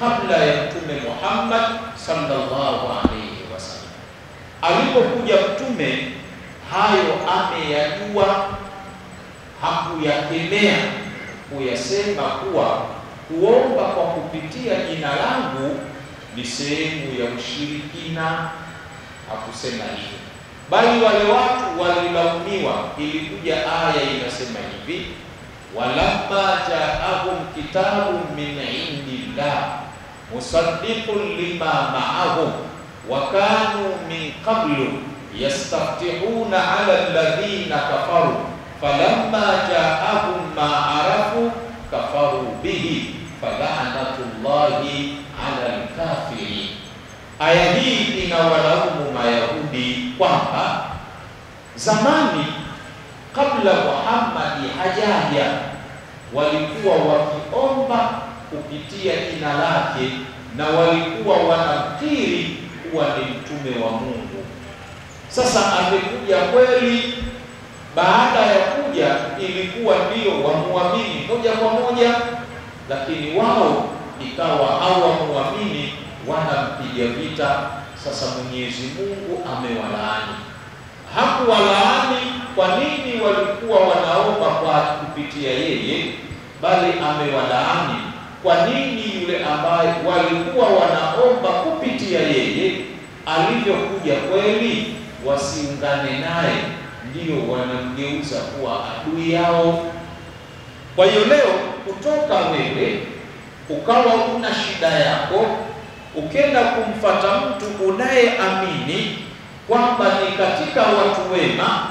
kabla ya Mtume Muhammad sallallahu alaihi wasallam. Alipokuja Mtume, hayo ameyajua, hakuyakemea, kuyasema kuwa kuomba kwa kupitia jina langu ni sehemu ya ushirikina. Hakusema hivyo, bali wale watu walilaumiwa. Ilikuja aya inasema hivi: walamma ja'ahum kitabun min indillah musaddiqun lima ma'ahum wa kanu min qablu yastaftihuna 'ala alladhina kafaru falamma ja'ahum ma arafu kafaru bihi fala'natullahi 'ala al-kafirin. Aya hii inawalaumu Mayahudi kwamba zamani kabla Muhammad hajaja walikuwa wakiomba kupitia jina lake na walikuwa wanafikiri kuwa ni mtume wa Mungu. Sasa amekuja kweli, baada ya kuja ilikuwa ndio wamuamini moja kwa moja, lakini wao ikawa hawamuamini, wanampiga vita. Sasa Mwenyezi Mungu amewalaani. Hakuwalaani kwa nini walikuwa wanaomba kwa kupitia yeye, bali amewalaani kwa nini yule ambaye walikuwa wanaomba kupitia yeye alivyokuja kweli wasiungane naye, ndio wanamgeuza kuwa adui yao. Kwa hiyo leo kutoka wewe ukawa una shida yako, ukenda kumfata mtu unayeamini kwamba ni katika watu wema,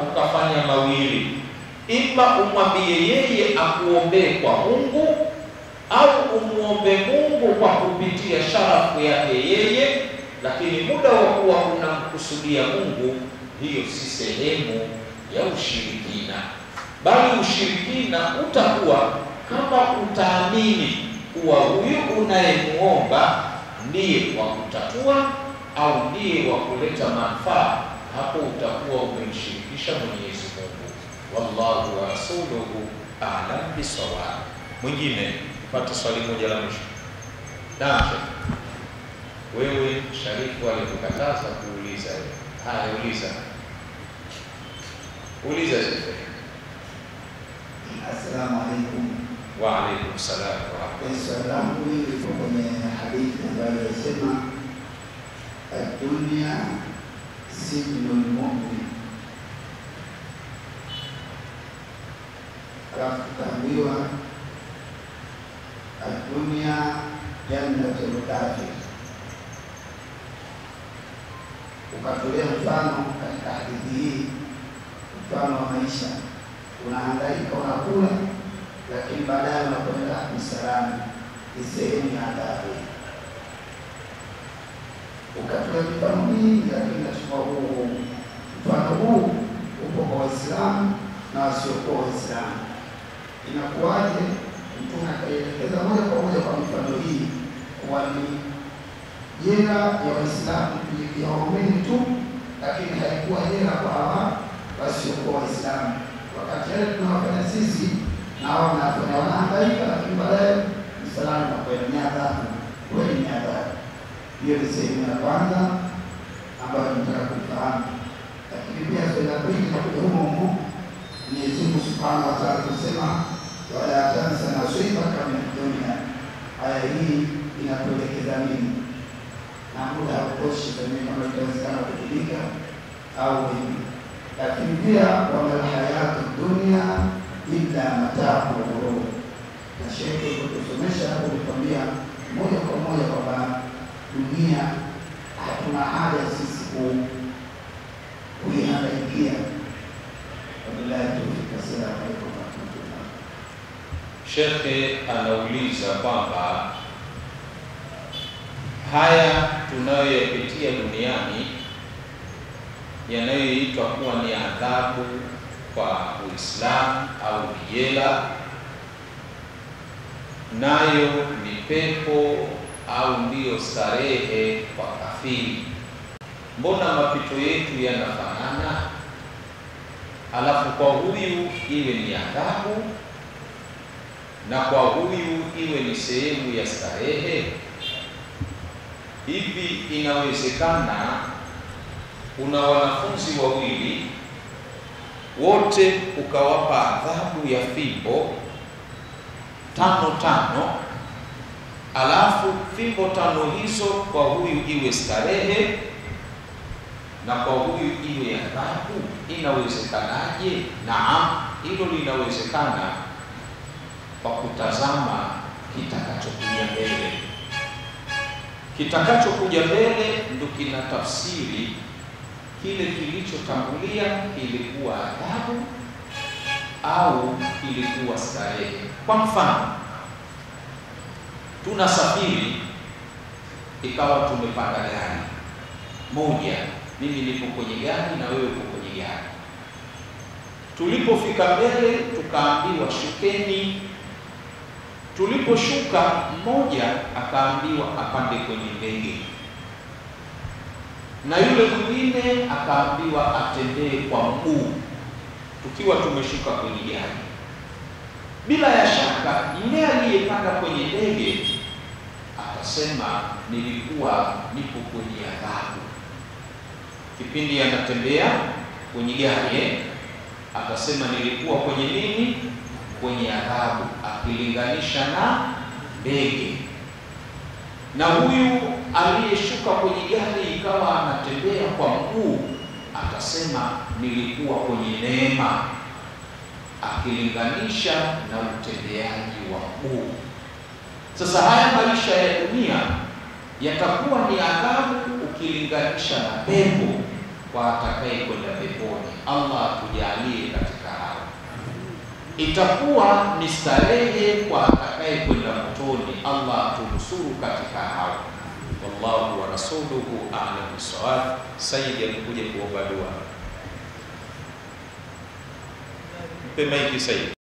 ukafanya mawili: ima umwambie yeye akuombee kwa Mungu, au umuombe Mungu kwa kupitia sharafu yake yeye, lakini muda wa kuwa unamkusudia Mungu, hiyo si sehemu ya ushirikina. Bali ushirikina utakuwa kama utaamini kuwa huyu unayemuomba ndiye wa kutatua au ndiye wa kuleta manufaa, hapo utakuwa umemshirikisha Mwenyezi Mungu. Wallahu wa rasuluhu a'lam bisawab. Mwingine pata swali moja la mwisho. Naam, wewe Sharifu alikukataza kuuliza. Haya, uliza. Uliza sasa. Assalamu alaikum. Wa alaikum salam wa rahmatullahi. Swali langu liko kwenye hadithi ambayo inasema dunia sijnul mu'min. Alafu tukaambiwa dunia jannatul kafir. Ukatolea mfano katika hadithi hii, mfano wa maisha. Unahangaika, unakula, lakini baadaye unakwenda msalani, ni sehemu ya adhabu. Ukatolea mfano mingi, lakini nachukua huu mfano huu upo kwa Waislamu na wasiokuwa Waislamu. Inakuwaje? Mtume akaelekeza moja kwa moja kwa mifano hii kuwa ni jela ya Waislamu ya waumini tu, lakini haikuwa jela kwa hawa wasiokuwa Waislamu. Wakati yale tunawafanya sisi na wao wanafanya, wanahangaika, lakini baadaye Uislamu unakwenda ni adhabu, kweli ni adhabu. Hiyo ni sehemu ya kwanza ambayo tunataka kufahamu. Lakini pia swali la pili na kuja humo Mwenyezi Mungu Subhanahu wa Ta'ala kusema wala tansa nasibaka min dunya. Aya hii inatuelekeza nini? Na muda hautoshi kama itawezekana kujulika au hivi. Lakini pia wala hayatu dunya illa mata'u ghurur. Na shekhe kutusomesha hapo kutuambia moja kwa moja kwamba dunia hatuna haja sisi kuihangaikia. Shekhe anauliza kwamba haya tunayoyapitia duniani yanayoitwa kuwa ni adhabu kwa Uislamu au jela, nayo ni pepo au ndiyo starehe kwa kafiri. Mbona mapito yetu yanafanana? Alafu kwa huyu iwe ni adhabu na kwa huyu iwe ni sehemu ya starehe? Hivi inawezekana kuna wanafunzi wawili wote ukawapa adhabu ya fimbo 5, alafu fimbo 5 hizo kwa huyu iwe starehe na kwa huyu iwe adhabu? Inawezekanaje? Naam, hilo linawezekana kwa kutazama kitakachokuja mbele. Kitakachokuja mbele ndio kina tafsiri kile kilichotangulia kilikuwa adhabu au kilikuwa starehe. Kwa mfano, tunasafiri ikawa tumepanda gari moja, mimi nipo kwenye gari na wewe uko kwenye gari. Tulipofika mbele tukaambiwa shukeni. Tuliposhuka mmoja akaambiwa apande kwenye ndege na yule mwingine akaambiwa atembee kwa mguu. Tukiwa tumeshuka kwenye gari, bila ya shaka yule aliyepanda kwenye ndege atasema nilikuwa nipo kwenye adhabu. Kipindi anatembea kwenye gari atasema nilikuwa kwenye nini? Kwenye adhabu, akilinganisha na ndege. Na huyu aliyeshuka kwenye gari ikawa anatembea kwa mguu atasema nilikuwa kwenye neema, akilinganisha na utembeaji wa mguu. Sasa haya maisha ya dunia yatakuwa ni adhabu ukilinganisha na pepo kwa atakaye kwenda peponi. Allah atujalie katika hao. Itakuwa ni starehe kwa atakaye kwenda motoni. Allah atunusuru katika hao. Wallahu wa rasuluhu a'lam bis-sawab. Sayyid alikuja kuomba dua. Mpe maiki Sayyid.